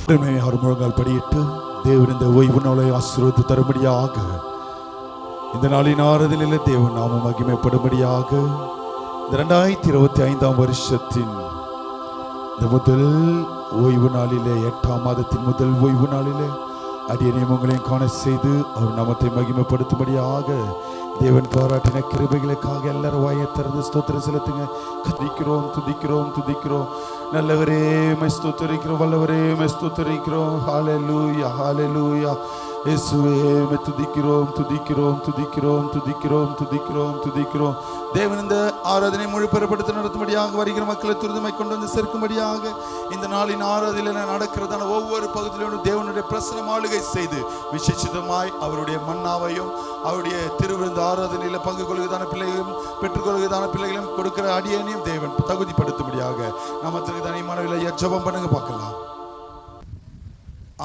முழங்கால் படியிட்டு தேவன் இந்த ஓய்வு நாளை ஆசீர்வதித்து தரும்படியாக, இந்த நாளின் ஆராதனையிலே தேவன் நாமம் மகிமைப்படும்படியாக, இந்த 2025 வருஷத்தின் இந்த முதல் ஓய்வு நாளிலே, 8ஆம் மாதத்தின் முதல் ஓய்வு நாளிலே அடியேனையும் உங்களையும் காண செய்து அவர் நாமத்தை மகிமைப்படுத்தும்படியாக தேவன் பாராட்டின கிருபைகளுக்காக எல்லாரும் வாயை திறந்து ஸ்தோத்திரம் செலுத்துங்க. துதிக்கிறோம் துதிக்கிறோம் துதிக்கிறோம். நல்லவரே மை ஸ்தோத்திரிக்கிறோம், வல்லவரே மை ஸ்தோத்திரிக்கிறோம். ஹல்லேலூயா ஹல்லேலூயா. இயேசுவே மை துதிக்கிறோம் துதிக்கிறோம் துதிக்கிறோம் துதிக்கிறோம் துதிக்கிறோம் துதிக்கிறோம். தேவன் இந்த ஆராதனை முழுப்பெறப்படுத்த நடத்தும்படியாக, வருகிற மக்களை துரிதமை கொண்டு வந்து சேர்க்கும்படியாக, இந்த நாளின் ஆராதனையில் நடக்கிறதான ஒவ்வொரு பகுதியிலும் தேவனுடைய பிரசன்னம் ஆளுகை செய்து விசேஷமாய் அவருடைய மன்னாவையும் அவருடைய திருவிருந்த ஆராதனையில் பங்கு கொள்கிறதான பிள்ளைகளையும் பெற்றுக்கொள்கிறதான பிள்ளைகளையும் கொடுக்கிற அடியேனையும் தேவன் தகுதிப்படுத்தும்படியாக நமக்கு தனிமானவில்லை ஜெபம் பண்ணுங்க பார்க்கலாம்.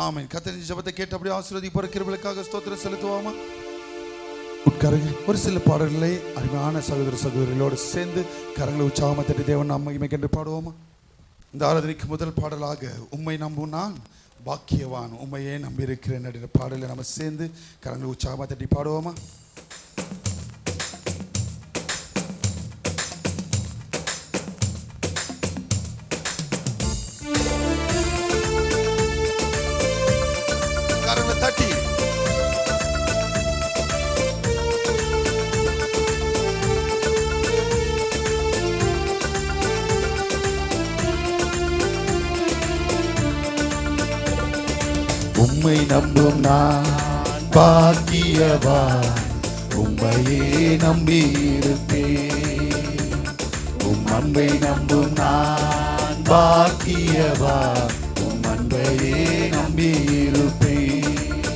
ஆமென். கர்த்தரின் ஜெபத்தை கேட்டபடி ஆசீர்வதிப்பார் கிருபைகளுக்காக ஸ்தோத்திரம் செலுத்துவோமா? உட்காருங்க. ஒரு சில பாடல்களை அருமையான சகோதர சகோதரிகளோடு சேர்ந்து கரங்களை உற்சாகமாக தட்டி தேவன் நாம் மகிமைக்கென்று பாடுவோமா? இந்த ஆராதனைக்கு முதல் பாடலாக உம்மை நம்பும் நான் பாக்கியவான், உம்மையே நம்பியிருக்கிறேன் என்ற பாடலை நம்ம சேர்ந்து கரங்களை உற்சாகமாக தட்டி பாடுவோமா? உம்மை நம்பும் நான் பாக்கியவான், உம்மையே நம்பியிருப்பேன். உம் அன்பை நம்பும் நான் பாக்கியவான், உம் அன்பையே நம்பியிருப்பேன்.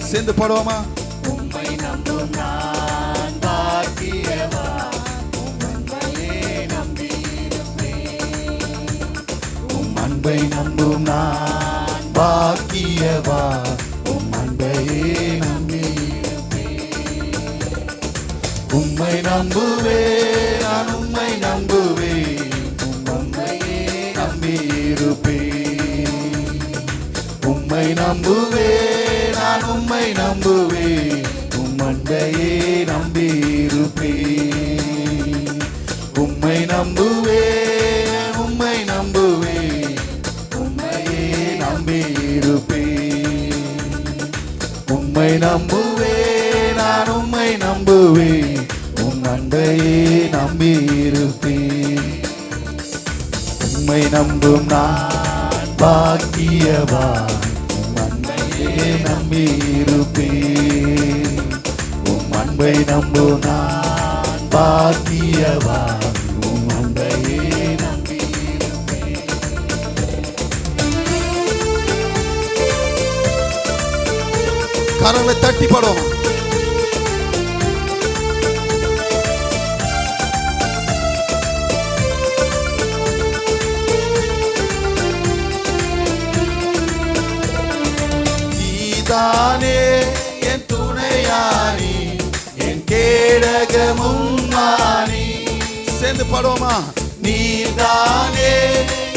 சேர்ந்து பாடுவோமா? உம்மை நம்பும் நான் பாக்கியவான், உம் அன்பையே நம்பியிருப்பேன். உம் அன்பை நம்பும் நான் பாக்கியவான், உம் அன்பையே நம்பியிருப்பேன். உம்மை நம்புவேன் நான், உம்மை நம்புவேன், உம் அன்பையே நம்பியிருப்பேன். உம்மை நம்புவேன் நான், உம்மை நம்புவேன், உம் அன்பையே நம்பியிருப்பேன். உம்மை நம்புவேன் உம்மை நம்புவேன், உம்மையே நம்பியிருப்பேன். உம்மை நம்புவேன் நான், உம்மை நம்புவேன், உம் அன்பையே நம்பியிருப்பேன். உம்மை நம்பும் நான் பாக்கியவான், உம் அன்பையே நம்பியிருப்பேன். உம் அன்பை நம்பும் நான் பாக்கியவான், உம் அன்பையே நம்பியிருப்பேன். கரங்களை தட்டி பாடுவோம். நீதானே என் துணையானி, என் கேடகமும் நானி. சேர்ந்து பாடுவோமா? நீதானே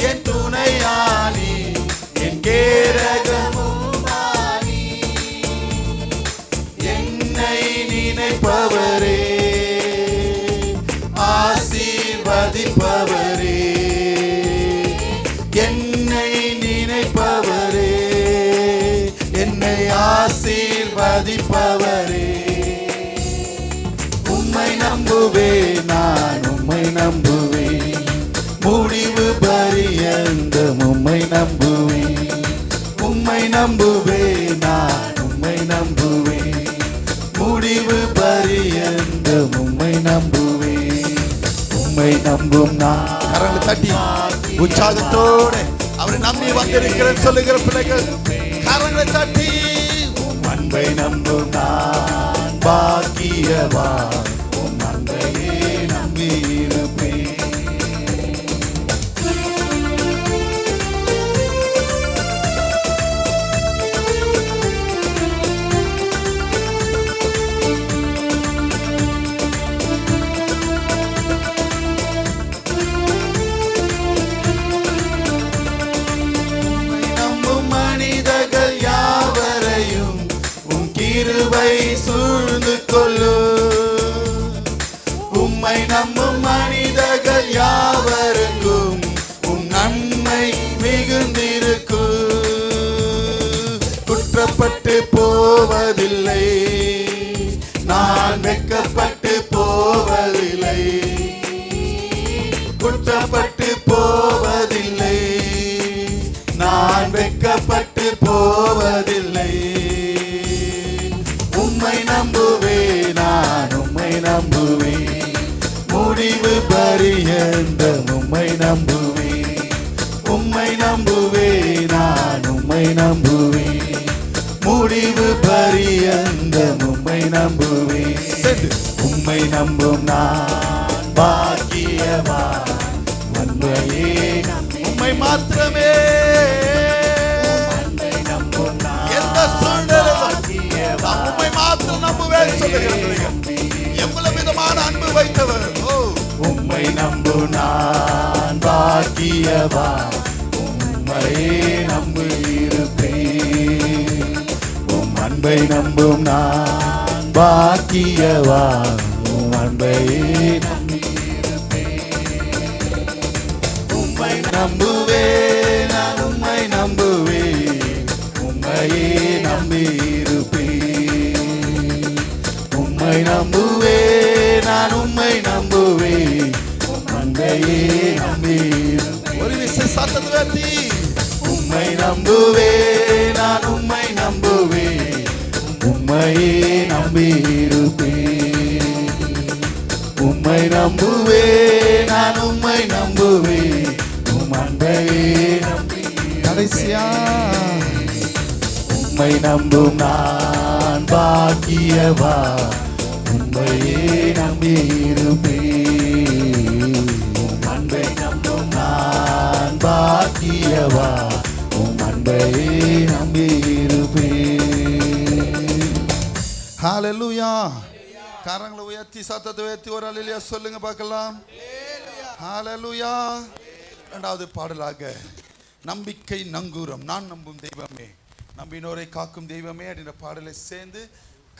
என் துணையானி, என் கேடகமும் நானி. என்னை நினைப்பவரே, ஆசீர்வதிப்பவரே, என்னை நினைப்பவரே, என்னை ஆசீர்வதிப்பவரே. உம்மை நம்புவேன் நான், உம்மை நம்புவேன், முடிவு பரியந்தம் உம்மை நம்புவேன். உம்மை நம்புவேன் நான், உம்மை நம்புவேன், முடிவு பரியந்தம் உம்மை நம்புவேன். உம்மை நம்பும் நான். கரங்களை தட்டி உற்சாகத்தோடு அவரை நம்பி வந்திருக்கிறேன் சொல்லுகிற பிள்ளைகள் கரங்களை தட்டி. உம் அன்பை நம்பும் நான் பாக்கியவான், உம் அன்பையே நம்பியிருப்பேன். உம்மை நம்பும் மனிதர் உம்மை நம்பும் மனிதர்கள் யாவருக்கும் உம் நன்மை மிகுந்திருக்கும். குற்றப்பட்டு போவதில்லை, நான் வெட்கப்பட்டு போவதில்லை. குற்றப்பட்டு போவதில்லை, நான் வெட்கப்பட்டு போவதில்லை. உம்மை நம்புவேன், நான் உம்மை நம்புவேன். முடிவு பரியந்தம் உம்மை நம்புவேன். உம்மை நம்புவேன், நான் உம்மை நம்புவேன். முடிவு பரியந்தம் உம்மை நம்புவேன். உம்மை நம்பும் நான் பாக்கியவான். உண்மையே உம்மை மாத்திரமே. எந்த சூழ்நிலையிலும் நான் உம்மை மாத்திரம் நம்புவேன் சொல்லுகிறேன். எவ்வளவு விதமான அன்பு வைத்தவர். உம்மை நம்பும் நான் பாக்கியவான். உம்மையே நம்பி இருப்பேன். உம் அன்பை நம்பும் நான் பாக்கியவான். உம் அன்பையே நம்பி உம்மை நம்புவேன், நான் உம்மை நம்புவேன். உம்மையே நம்பி இருப்பேன். உம்மை நம்புவேன், நான் உம்மை நம்புவேன். உம் அன்பையே நம்பி இருப்பேன். ஒரு விஷயம் சத்தத்தை வேத்தி. உம்மை நம்புவேன், நான் உம்மை நம்புவேன். உம்மையே நம்பி இருப்பேன். உம்மை நம்புவேன், நான் உம்மை நம்புவேன். உம் அன்பையே நம்பி. கடைசியா உம்மை நம்பும் நான் பாக்கியவான். உம்மையே நம்பி இருப்பேன். உம் அன்பை நம்பும் நான் பாக்கியவான். உம் அன்பையே நம்பி இருப்பேன். ஹல்லேலூயா. கரங்களை உயர்த்தி சத்தத்தை உயர்த்தி ஒரு அல்லேலூயா சொல்லுங்க பார்க்கலாம். ஹல்லேலூயா. இரண்டாவது பாடலாக நம்பிக்கை நங்கூரம். நான் நம்பும் தெய்வமே, நம்பினோரை காக்கும் தெய்வமே அப்படின்ற பாடலை சேர்ந்து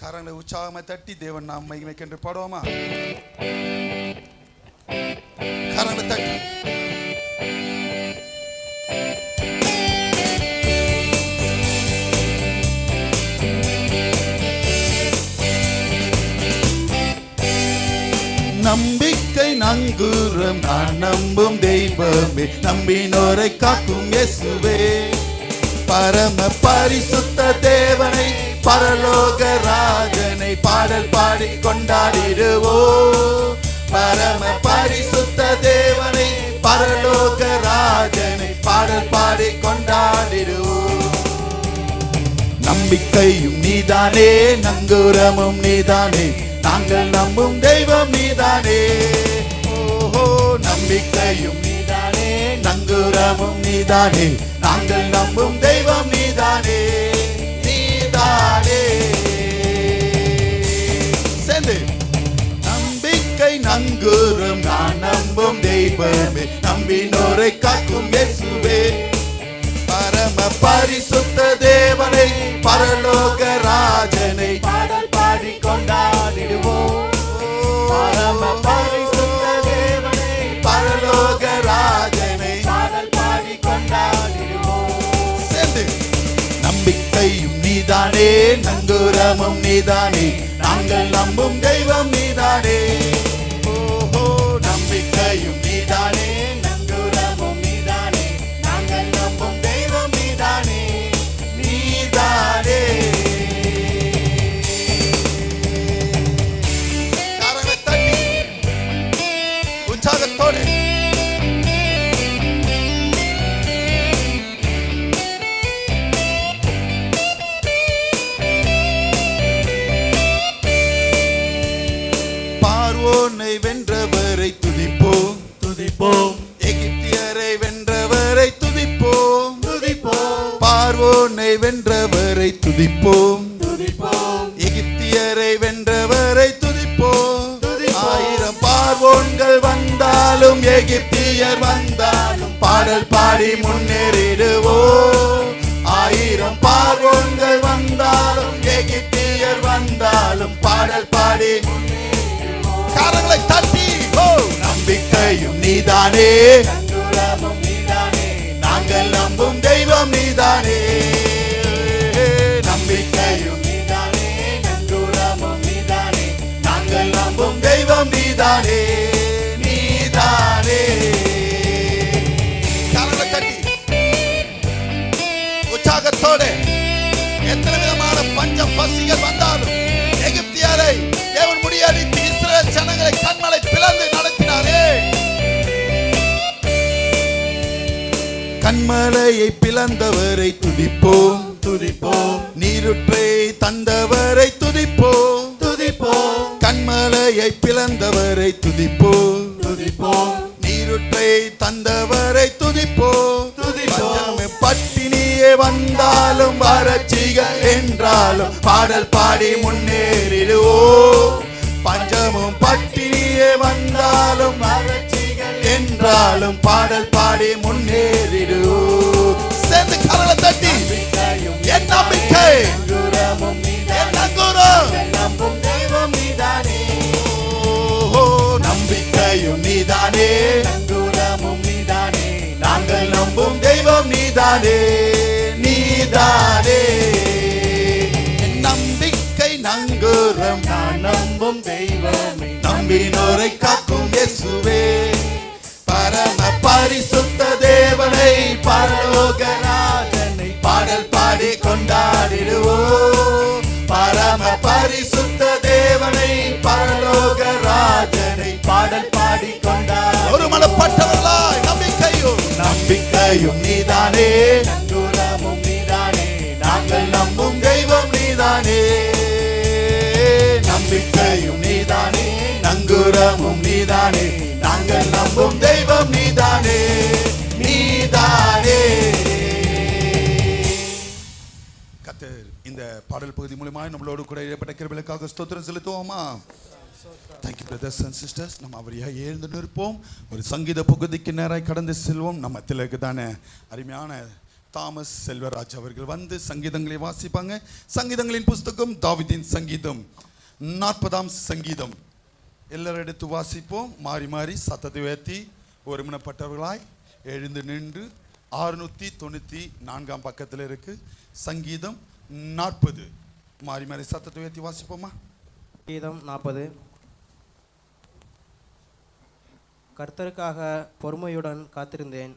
கரங்களை உற்சாகமா தட்டி தேவன் நாம் மகிமைக்கென்று பாடுவோமா? கரங்களை தட்டி நம்பிக்கை நங்கூரம். நான் நம்பும் தெய்வமே, நம்பினோரை காக்கும் இயேசுவே. பரம பரிசுத்த தேவனை, பரலோக ராஜனை பாடல் பாடி கொண்டாடிடுவோம். பரம பரிசுத்த தேவனை, பரலோக ராஜனை பாடல் பாடி கொண்டாடிடுவோம். நம்பிக்கையும் நீதானே, நங்கூரமும் நீதானே, நாங்கள் நம்பும் தெய்வம் நீதானே. ஓஹோ, நம்பிக்கையும் நீதானே, நங்கூரமும் நீதானே, நாங்கள் நம்பும் தெய்வம் நீதானே. நீதானே சேர்ந்து நம்பிக்கை நங்கூரம். நான் நம்பும் தெய்வமே, நம்பினோரை காக்கும் இயேசுவே. பரம பரிசுத்த தேவனை, பரலோக ராஜனை பாடல் பாடி கொண்டாடிடுவோம். பரம பரிசுத்த தேவனை, பரலோக ராஜனை பாடல் பாடி கொண்டாடிடுவோம். சேர்ந்து நம்பிக்கையும் நீதானே, நங்கூரமும் நீதானே, நாங்கள் நம்பும் தெய்வம் நீதானே. ஓஹோ, நம்பிக்கையும் நீதானே, நங்கூரமும் நீதானே, நாங்கள் நம்பும் தெய்வம் நீதானே. நீதானே. கரங்களை தட்டி உற்சாகத்தோடு பார்வோனை வென்றவரை துதிப்போம், துதிப்போம். எகிப்தியரை வென்றவரை துதிப்போம், துதிப்போம். பார்வோனை வென்றவரை துதிப்போம், துதிப்போம். எகிப்தியரை வென்றவரை துதிப்போம், துதிப்போம். ஆயிரம் பார்வோன்கள் வந்தாலும், எகிப்தியர் வந்தாலும் பாடல் பாடி முன்னேறிடுவோம். ஆயிரம் பார்வோன்கள் வந்தாலும், எகிப்தியர் வந்தாலும் பாடல் பாடி. கரங்களை தட்டி நீதானே, நங்கூரமும் நீதானே, நாங்கள் நம்பும் தெய்வம் நீதானே. நம்பிக்கையும் நீதானே, நங்கூரமும் நீதானே, நாங்கள் நம்பும் தெய்வம் நீதானே, நீதானே. கரங்களை தட்டி உற்சாகத்தோடு எத்தனை விதமான பஞ்சம் பசிகள் வந்தாலும் எகிப்தியரை தேவன் முறியடித்து இஸ்ரவேல் ஜனங்களை கண்மலை பிளந்து நடத்தினாரே. கண்மலையை பிளந்தவரை துதிப்போம் துதிப்போம், நீருற்றை தந்தவரை துதிப்போம் துதிப்போம், கண்மலையை பிளந்தவரை துதிப்போம் துதிப்போம், நீருற்றை தந்தவரை துதிப்போம் துதிப்போம். பட்டினியே வந்தாலும் வறட்சிகள் என்றாலும் பாடல் பாடி முன்னேறிடுவோம். பஞ்சமும் பட்டினியே வந்தாலும் வறட்சிகள் என்றாலும் பாடல் பாடி முன்னேறிடுவோம். சேர்ந்து கரங்களை தட்டி என் நம்பிக்கை, என் நங்கூரம், நம்பும் தெய்வம் நீதானே. நம்பிக்கையும் நீதானே, நங்கூரமும் நீதானே, நாங்கள் நம்பும் தெய்வம் நீதானே, நீதானே. என் நம்பிக்கை நங்கூரம், நான் நம்பும் தெய்வமே, நம்பினோரை காக்கும் இயேசுவே, பரம பரிசுத்த தேவனை, பரலோகராஜனை பாடல் பாடி கொண்டாடிடுவோம். பரம பரிசுத்த தேவனை, பரலோகராஜனை பாடல் பாடி கொண்டாடி ஒரு மனப்பட்டவர்களாய் நம்பிக்கையும், நம்பிக்கையும் நீதானே, நங்கூரமும் நீதானே, நாங்கள் நம்பும் தெய்வம் நீதானே. நம்பிக்கையும் நீதானே, நங்கூரமும் நீதானே, நாங்கள் நம்பும் தெய்வம் நீதானே, நீதானே. கர்த்தர் இந்த பாடல் பகுதி மூலமாக நம்மளோடு கூட ஏற்பட்ட கிருபைகளுக்காக ஸ்தோத்திரம் செலுத்துவோமா? Thank you brothers and sisters. நம்ம அவரையா எழுந்து நிற்போம். ஒரு சங்கீத பகுதிக்கு நேராய் கடந்து செல்வோம். நம்ம திலக்கு தானே அருமையான தாமஸ் செல்வராஜ் அவர்கள் வந்து சங்கீதங்களை வாசிப்பாங்க. சங்கீதங்களின் புஸ்தகம் தாவீதின் சங்கீதம் 40ஆம் சங்கீதம் எல்லாரும் எடுத்து வாசிப்போம். மாறி மாறி சத்தத்தை உயர்த்தி ஒருமனப்பட்டவர்களாய் எழுந்து நின்று 694ஆம் பக்கத்தில் இருக்கு சங்கீதம் 40. மாறி மாறி சத்தத்தை உயர்த்தி வாசிப்போமா? சங்கீதம் 40. கர்த்தருக்காக பொறுமையுடன் காத்திருந்தேன்,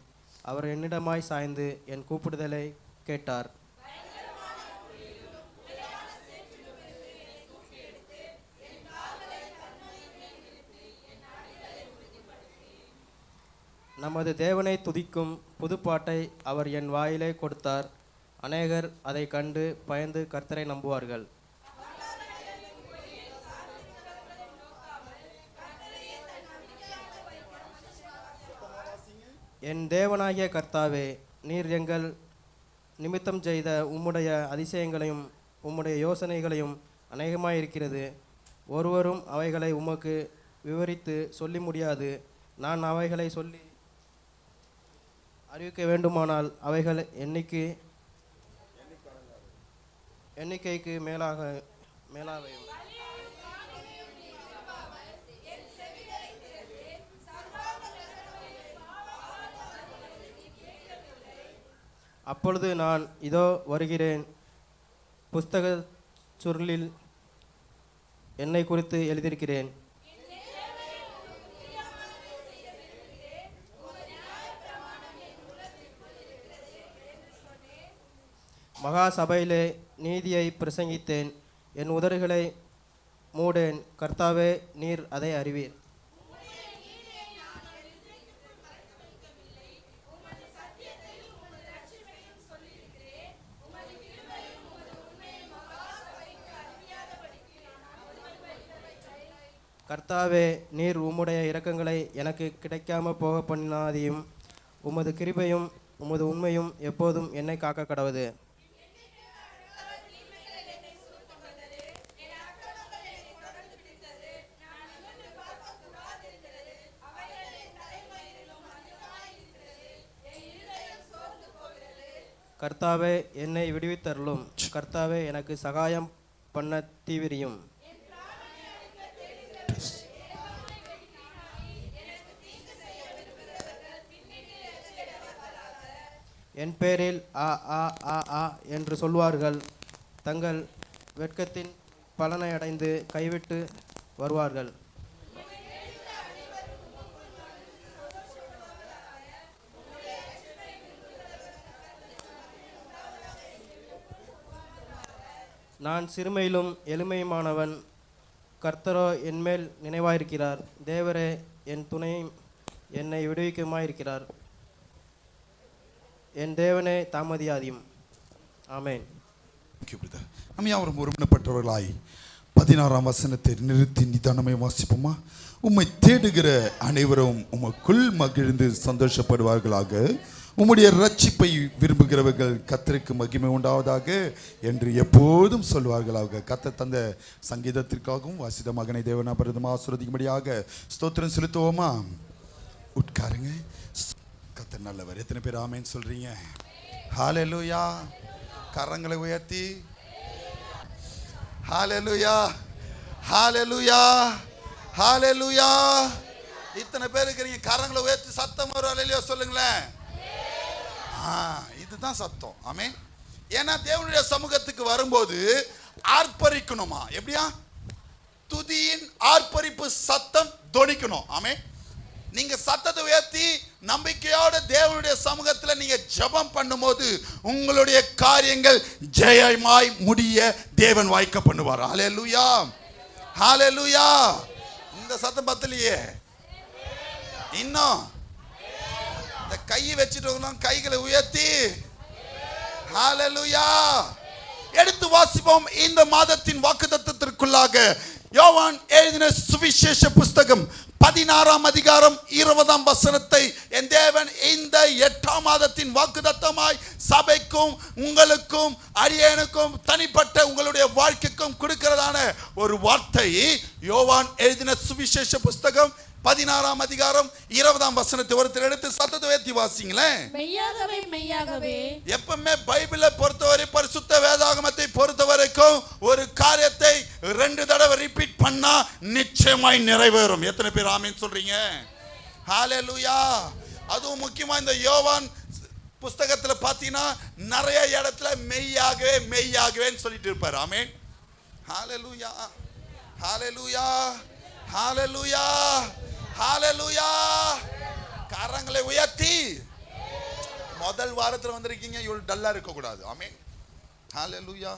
அவர் என்னிடமாய் சாய்ந்து என் கூப்பிடுதலை கேட்டார். நமது தேவனை துதிக்கும் புதுப்பாட்டை அவர் என் வாயிலே கொடுத்தார். அநேகர் அதை கண்டு பயந்து கர்த்தரை நம்புவார்கள். என் தேவனாகிய கர்த்தாவே, நீர் எங்கள் நிமித்தம் செய்த உம்முடைய அதிசயங்களையும் உம்முடைய யோசனைகளையும் அநேகமாயிருக்கிறது. ஒருவரும் அவைகளை உமக்கு விவரித்து சொல்லி முடியாது. நான் அவைகளை சொல்லி அறிவிக்க வேண்டுமானால் அவைகள் எண்ணிக்கைக்கு மேலாவையும். அப்பொழுது நான் இதோ வருகிறேன், புஸ்தக சுருளில் என்னை குறித்து எழுதியிருக்கிறேன். மகா சபையிலே நீதியை பிரசங்கித்தேன், என் உதடுகளை மூடேன். கர்த்தாவே, நீர் அதை அறிவீர். கர்த்தாவே, நீர் உம்முடைய இரக்கங்களை எனக்கு கிடைக்காம போக பண்ணாதையும், உமது கிருபையும் உமது உண்மையும் எப்போதும் என்னை காக்க கடவுது. கர்த்தாவே, என்னை விடுவித்தருளும். கர்த்தாவே, எனக்கு சகாயம் பண்ண தீவிரியும். என் பேரில் ஆ ஆ ஆ ஆ என்று சொல்வார்கள். தங்கள் வெட்கத்தின் பலனை அடைந்து கைவிட்டு வருவார்கள். நான் சிறுமையிலும் எளிமையுமானவன், கர்த்தரோ என்மேல் நினைவாயிருக்கிறார். தேவரே என் துணையும் என்னை விடுவிக்குமாயிருக்கிறார். என் தேவனே தாமதியாதியும். ஆமென். நம்ம யாவரும் ஒருமனப்பட்டவர்களாய் 16ஆம் வசனத்தை நிறுத்தி நிதானமே வாசிப்போமா? உம்மை தேடுகிற அனைவரும் உமக்குள் மகிழ்ந்து சந்தோஷப்படுவார்களாக. உம்முடைய ரட்சிப்பை விரும்புகிறவர்கள் கர்த்தருக்கு மகிமை உண்டாவதாக என்று எப்போதும் சொல்வார்களாக. கர்த்தர் தந்த சங்கீதத்திற்காகவும் வாசித்த மகனை தேவனா பரிதமாக ஆசீர்வதிக்கும்படியாக ஸ்தோத்திரம் செலுத்துவோமா? உட்காருங்க. கர்த்தர் நல்லவர். எத்தனை பேர் ஆமென் சொல்றீங்க? ஹல்லேலூயா. கரங்களை உயர்த்தி ஹல்லேலூயா, ஹல்லேலூயா, ஹல்லேலூயா. இத்தனை பேர் இருக்கிறீங்க, கரங்களை உயர்த்தி சத்தம் ஒரு ஹல்லேலூயா சொல்லுங்களேன். இதுதான் சத்தம். ஆமென். ஏன்னா தேவனுடைய சமூகத்துக்கு வரும்போது ஆர்ப்பரிக்கணுமா? எப்படியா? துதியின் ஆர்ப்பரிப்பு சத்தம் தொனிக்கணும். ஆமென். நீங்க சத்தத்தை உயர்த்தி நம்பிக்கையோட தேவனுடைய சமூகத்துல நீங்க ஜெபம் பண்ணும்போது உங்களுடைய காரியங்கள் ஜெயமாய் முடிய தேவன் வாய்க்க பண்ணுவார். ஹல்லேலூயா, ஹல்லேலூயா. இந்த சத்தம் பத்தலையே இன்னும். இந்த கையை வச்சுட்டு கைகளை உயர்த்தி ஹல்லேலூயா எடுத்து வாசிப்போம். இந்த மாதத்தின் வாக்குத்தத்தத்திற்குள்ளாக யோவான் எழுதின சுவிசேஷ புஸ்தகம் 16ஆம் அதிகாரம் 20ஆம் வசனத்தை என் தேவன் இந்த 8ஆம் மாதத்தின் வாக்குத்தத்தமாய் சபைக்கும் உங்களுக்கும் அடியேனுக்கும் தனிப்பட்ட உங்களுடைய வாழ்க்கைக்கும் கொடுக்கிறதான ஒரு வார்த்தை. யோவான் எழுதின சுவிசேஷ புஸ்தகம் 16ஆம் அதிகாரம் 20ஆம் வசனத்தை ஒருத்தர் எடுத்து சத்தத்தை உயர்த்தி வாசிங்களேன். மெய்யாகவே மெய்யாகவே. எப்பவுமே பைபிளை பொறுத்தவரை, பரிசுத்த வேதாகமத்தை பொறுத்தவரைக்கும் ஒரு காரியத்தை 2 தடவை ரிப்பீட் பண்ணா நிச்சயமாய் நிறைவேறும். எத்தனை பேர் ஆமென் சொல்றீங்க? ஹல்லேலூயா. அதுவும் முக்கியமா இந்த யோவான் புஸ்தகத்துல பாத்தீங்கன்னா நிறைய இடத்துல மெய்யாகவே மெய்யாகவேன்னு சொல்லிட்டு இருப்பாரு. ஆமென். ஹல்லேலூயா, ஹல்லேலூயா, ஹல்லேலூயா, ஹல்லேலூயா. கரங்களை உயர்த்தி. முதல் வாரத்தில் வந்திருக்கீங்க, இவ்வளவு டல்லா இருக்க கூடாது. ஆமென். ஹல்லேலூயா.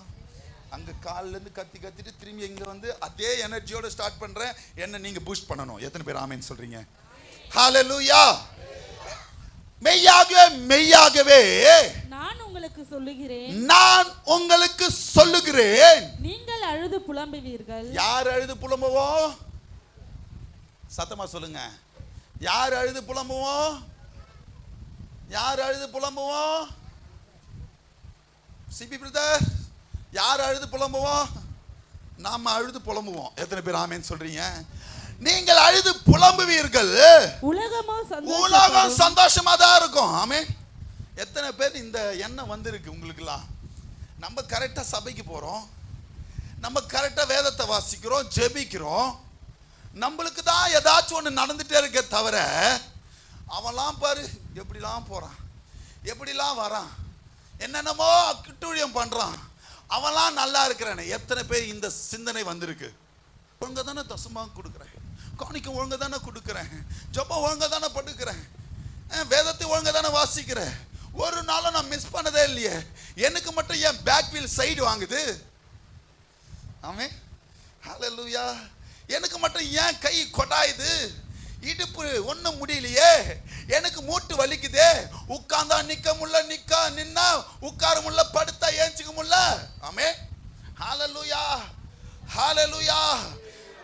அங்க கால்ல இருந்து கத்திட்டு திரும்பி இங்க வந்து அதே எனர்ஜியோட ஸ்டார்ட் பண்றேன். என்ன நீங்க பூஸ்ட் பண்ணணும். எத்தனை பேர் ஆமென் சொல்றீங்க? ஹல்லேலூயா. மெய்யாகவே மெய்யாகவே நான் உங்களுக்கு சொல்லுகிறேன், நான் உங்களுக்கு சொல்லுகிறேன். நீங்கள் அழுது புலம்புவீர்கள். யார் அழுது புலம்புவோம்? சத்தமா சொல்லுங்க. யார் அழுது புலம்புவோம்? யார் அழுது புலம்புவோம்? சிபி பிரதர், யார் அழுது புலம்புவோம்? நாம அழுது புலம்புவோம். எத்தனை பேர் ஆமென் சொல்றீங்க? நீங்கள் அழுது புலம்புவீர்கள். உலகம் சந்தோஷமா தான் இருக்கும். ஆமென். எத்தனை பேர் இந்த எண்ணம் வந்திருக்கு உங்களுக்குலாம்? நம்ம கரெக்டா சபைக்கு போறோம், நம்ம கரெக்டா வேதத்தை வாசிக்கிறோம், ஜெபிக்கிறோம், நம்மளுக்கு தான் ஏதாச்சும் ஒன்று நடந்துட்டே இருக்க தவிர அவன்லாம் பாரு எப்படிலாம் போறான், எப்படிலாம் வரான், என்னென்னமோ கிட்டூழியம் பண்றான், அவன்லாம் நல்லா இருக்கிறானே. எத்தனை பேர் இந்த சிந்தனை வந்திருக்கு? ஒழுங்கா தானே தசமா கொடுக்குறேன், காணிக்க ஒழுங்கா தானே கொடுக்குறேன், ஜெபம் ஒழுங்கா தானே படுக்கிறேன், வேதத்தை ஒழுங்கா தானே வாசிக்கிறேன், ஒரு நாளும் நான் மிஸ் பண்ணதே இல்லையே, எனக்கு மட்டும் ஏன் பேக் வீல் சைடு வாங்குது? ஆமென். ஹல்லேலூயா. எனக்கு மட்டும் ஏன் கை கொட்டாயுது, இடுப்பு ஒன்றும் முடியலையே, எனக்கு மூட்டு வலிக்குதே, உட்கார்ந்தா நிக்க முடியல, நின்னா உட்கார முடியல, படுத்தா ஏஞ்சிக்க முடியல. ஆமென். ஹல்லேலூயா, ஹல்லேலூயா.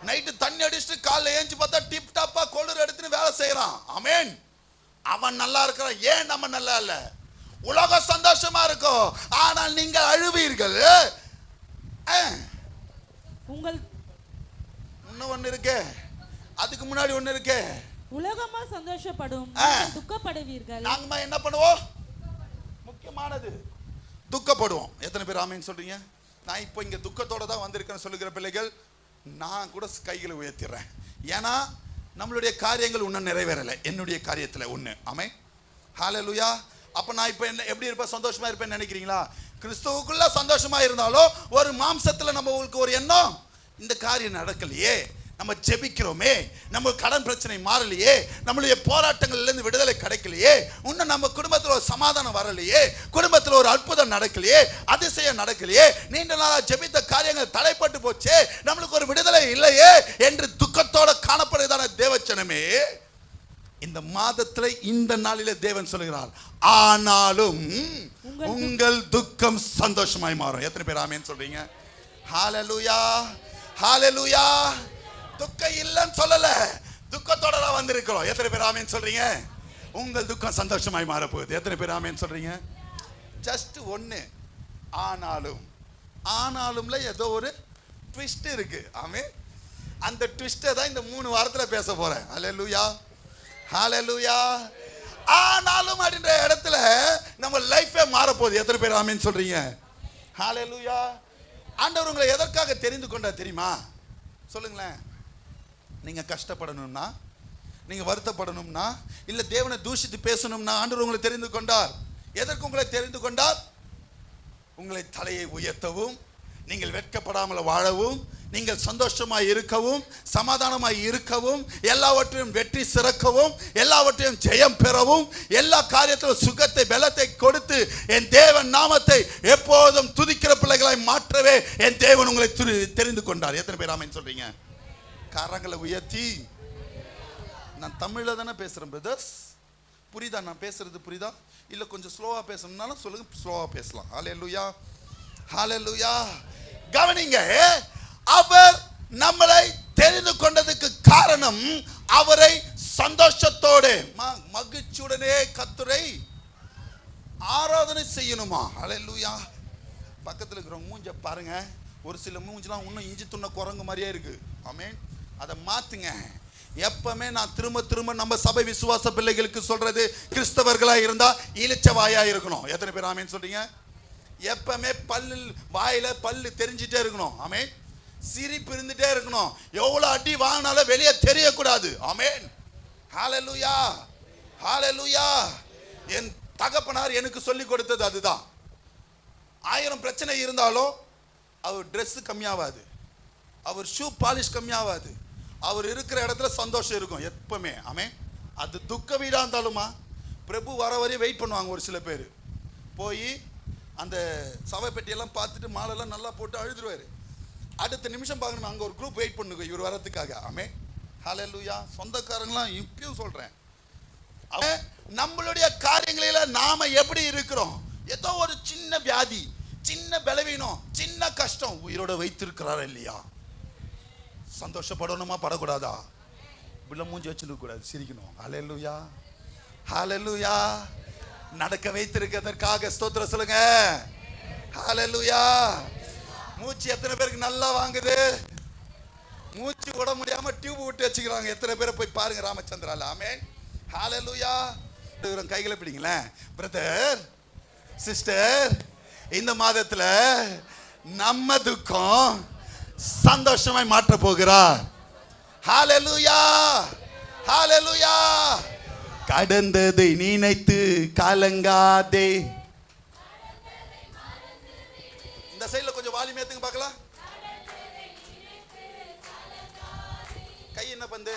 நைட்டு தண்ணி அடிச்சுட்டு காலைல ஏஞ்சி பார்த்தா டிப் டாப்பா கொளுறு எடுத்துன்னு வேலை செய்யறான். ஆமென். அவன் நல்லா இருக்கிறான், ஏன் நம்ம நல்லா இல்ல? உலகம் சந்தோஷமா இருக்கும், ஆனால் நீங்கள் அழுவீர்கள். உங்கள் இன்னும் ஒண்ணு இருக்கு, அதுக்கு முன்னாடி ஒண்ணு இருக்கு. உலகமா சந்தோஷப்படும், துக்கப்படுவீர்கள். நாங்க என்ன பண்ணுவோம்? முக்கியமானது துக்கப்படுவோம். எத்தனை பேர் ஆமென் சொல்றீங்க? நான் இப்போ இங்க துக்கத்தோட தான் வந்திருக்கேன்னு சொல்லுகிற பிள்ளைகள் நான் கூட கைகளை உயர்த்திடுறேன். ஏன்னா நம்மளுடைய காரியங்கள் இன்னும் நிறைவேறலை, என்னுடைய காரியத்தில் ஒன்று. ஆமென். ஹல்லேலூயா. அப்ப நான் இப்ப என்ன எப்படி இருப்பேன்? சந்தோஷமா இருப்பேன்னு நினைக்கிறீங்களா? கிறிஸ்துவுக்குள்ள சந்தோஷமா இருந்தாலும் ஒரு மாம்சத்துல நம்ம உங்களுக்கு ஒரு எண்ணம், இந்த காரியம் நடக்கலையே, நம்ம ஜெபிக்கிறோமே, நம்ம கடன் பிரச்சனை மாறலையே, நம்மளுடைய போராட்டங்கள்ல இருந்து விடுதலை கிடைக்கலையே, இன்னும் நம்ம குடும்பத்தில் ஒரு சமாதானம் வரலையே, குடும்பத்தில் ஒரு அற்புதம் நடக்கலையே, அதிசயம் நடக்கலையே, நீண்ட நாளா ஜெபித்த காரியங்கள் தடைப்பட்டு போச்சே, நம்மளுக்கு ஒரு விடுதலை இல்லையே என்று துக்கத்தோட காணப்படுவதான தேவச்சனமே, இந்த மாதத்துல இந்த நாளிலே தேவன் சொல்லுகிறார், ஆனாலும் உங்கள் துக்கம் சந்தோஷமாய் மாறும். எத்தனை பேர் ஆமென் சொல்றீங்க? ஹalleluya, ஹalleluya. துக்கம் இல்லைன்னு சொல்லல, துக்கத்தோட தான் வந்திருக்கிறோம். எத்தனை பேர் ஆமென் சொல்றீங்க? உங்கள் துக்கம் சந்தோஷமாய் மாற போகுது. எத்தனை பேர் ஆமென் சொல்றீங்க? ஜஸ்ட் ஒன்னு, ஆனாலும். ஆனாலும்ல ஏதோ ஒரு ட்விஸ்ட் இருக்கு. ஆமென். அந்த ட்விஸ்டை தான் இந்த 3 வாரத்துல பேச போறேன். ஹalleluya, ஹalleluya. ஆனாலும் அப்படின்ற இடத்துல நம்ம லைஃபே மாற போகுது. எத்தனை பேர் ஆமென் சொல்றீங்க? ஹalleluya. ஆண்டவர் உங்களை எதற்காக தெரிந்து கொண்டா தெரியுமா? சொல்லுங்களேன். நீங்க கஷ்டப்படணும்னா, நீங்க வருத்தப்படணும்னா, இல்ல தேவனை தூஷித்து பேசணும்னா ஆண்டவர் உங்களை தெரிந்து கொண்டார். எதற்கு உங்களை தெரிந்து கொண்டார்? உங்களை தலையை உயர்த்தவும், நீங்கள் வெட்கப்படாமல் வாழவும், நீங்கள் சந்தோஷமாய் இருக்கவும், சமாதானமாய் இருக்கவும், எல்லாவற்றையும் வெற்றி சிறக்கவும், எல்லாவற்றையும் ஜெயம் பெறவும், எல்லா காரியத்திலும் சுகத்தை பலத்தை கொடுத்து என் தேவன் நாமத்தை எப்போதும் துதிக்கிற பிள்ளைகளாய் மாற்றவே என் தேவன் உங்களை தெரிந்து கொண்டார். எத்தனை பேர் ஆமென் சொல்றீங்க? கரங்களை உயர்த்தி. நான் தமிழ்ல தானே பேசுறேன் பிரதர்ஸ், புரியுதா? நான் பேசுறது புரியுதா? இல்ல கொஞ்சம் ஸ்லோவா பேசணும்னாலும் சொல்லுங்க, ஸ்லோவா பேசலாம். ஹalleluya, ஹalleluya. கவனிங்க, அவர் நம்மளை தெரிந்து கொண்டதுக்கு காரணம், அவரை சந்தோஷத்தோடு மகிழ்ச்சியுடனே கர்த்தரை ஆராதனை செய்யணுமா? ஹalleluya. பக்கத்துல இருக்கிறவங்க மூஞ்ச பாருங்க, ஒரு சில மூஞ்செல்லாம் இன்னும் இஞ்சி துண்ண குரங்கு மாதிரியே இருக்கு. ஆமென். அதை மாத்துங்க. எப்பவுமே நான் திரும்ப திரும்ப நம்ம சபை விசுவாச பிள்ளைகளுக்கு சொல்றது, கிறிஸ்தவர்களா இருந்தா இளிச்சவாயா இருக்கணும். எத்தனை பேர் ஆமென் சொல்றீங்க? எப்பவுமே பல்லு வாயில பல்லு தெரிஞ்சிட்டே இருக்கணும். ஆமென். சிரிப்பு இருந்துட்டே இருக்கணும். எவ்வளவு அடி வாங்கினாலும் வெளியே தெரியக்கூடாது. ஆமென். ஹalleluya, ஹalleluya. என் தகப்பனார் எனக்கு சொல்லி கொடுத்தது அதுதான். 1000 பிரச்சனை இருந்தாலும் அவர் ட்ரெஸ் கம்மியாவாது, அவர் ஷூ பாலிஷ் கம்மியாவாது, அவர் இருக்கிற இடத்துல சந்தோஷம் இருக்கும் எப்பவுமே. ஆமென். அது துக்க வீடா இருந்தாலுமா, பிரபு வர வரையும் வெயிட் பண்ணுவாங்க. ஒரு சில பேர் போய் அந்த சவை பெட்டியெல்லாம் பார்த்துட்டு மாலெல்லாம் நல்லா போட்டு அழுதுருவாரு. அடுத்த நிமிஷம் பார்க்கணும், அங்கே ஒரு குரூப் வெயிட் பண்ணுங்க இவர் வரதுக்காக. ஆமென். ஹalleluya. சொந்தக்காரங்களாம் இப்பயும் சொல்றேன், நம்மளுடைய காரியங்களில நாம எப்படி இருக்கிறோம்? ஏதோ ஒரு சின்ன வியாதி, சின்ன பலவீனம், சின்ன கஷ்டம் உயிரோட வைத்திருக்கிறாரா இல்லையா? சந்தோஷப்படணுமா படக்கூடாதா? இப்படி மூஞ்சி வச்சுருக்க கூடாது, சிரிக்கணும். ஹalleluya, ஹalleluya. நடக்க வைத்திருக்கிறதற்காக ஸ்தோத்திரம் சொல்லுங்க. ஹalleluya. மூச்சு எத்தனை பேருக்கு நல்லா வாங்குது? மூச்சு விட முடியாம டியூப் விட்டு வச்சுக்கிறாங்க. எத்தனை பேரை போய் பாருங்க ராமச்சந்திரால. ஆமென். ஹalleluya. கைகளை பிடிங்களேன். பிரதர், சிஸ்டர், இந்த மாதத்துல நம்ம துக்கம் சந்தோஷமாய் மாற்ற போகிறார். ஹalleluya, ஹalleluya. கடந்ததை நினைத்து கலங்காதே. இந்த சைடுல கொஞ்சம் வால்யூம் ஏத்துங்க பார்க்கலாம். கை என்ன பந்து?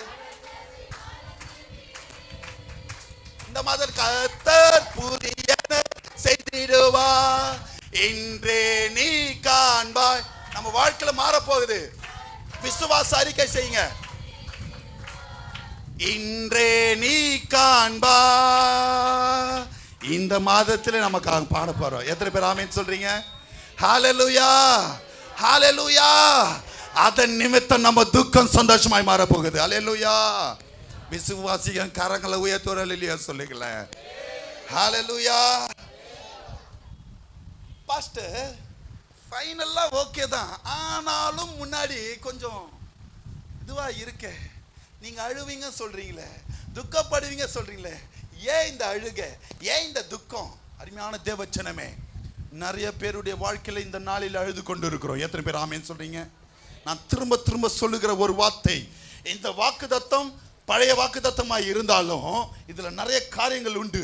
இந்த மாதிரி கர்த்தர் புதியன செய்திடுவார், இன்றே நீ காண்பாய். நம்ம வாழ்க்கையில மாற போகுது. விசுவாச அறிக்கை செய்யுங்க. இன்றே நீ காண்பா. இந்த மாதத்துல நமக்கு பாட போறோம். எத்தனை பேர் ஆமென் சொல்றீங்க? ஹalleluya, ஹalleluya. அதன் நிமித்தம் நம்ம துக்கம் சந்தோஷமாய் மாற போகுது. ஹalleluya. விசுவாசிகள் கரங்களை உயர்த்துறோம் இல்லையா? சொல்லுங்களேன். ஹalleluya. பாஸ்டர், ஃபைனலா ஓகே தான், ஆனாலும் முன்னாடி கொஞ்சம் இதுவா இருக்கே. நீங்க அழுவீங்க சொல்றீங்களே, துக்கப்படுவீங்க சொல்றீங்களே, ஏன் இந்த அழுகை, ஏன் இந்த துக்கம்? அருமையான தேவச்சனமே, நிறைய பேருடைய வாழ்க்கையில இந்த நாளில் அழுது கொண்டு இருக்கிறோம். எத்தனை பேர் ஆமென் சொல்றீங்க? நான் திரும்ப திரும்ப சொல்லுகிற ஒரு வார்த்தை, இந்த வாக்குத்தத்தம் பழைய வாக்குத்தத்தமாய் இருந்தாலும் இதுல நிறைய காரியங்கள் உண்டு.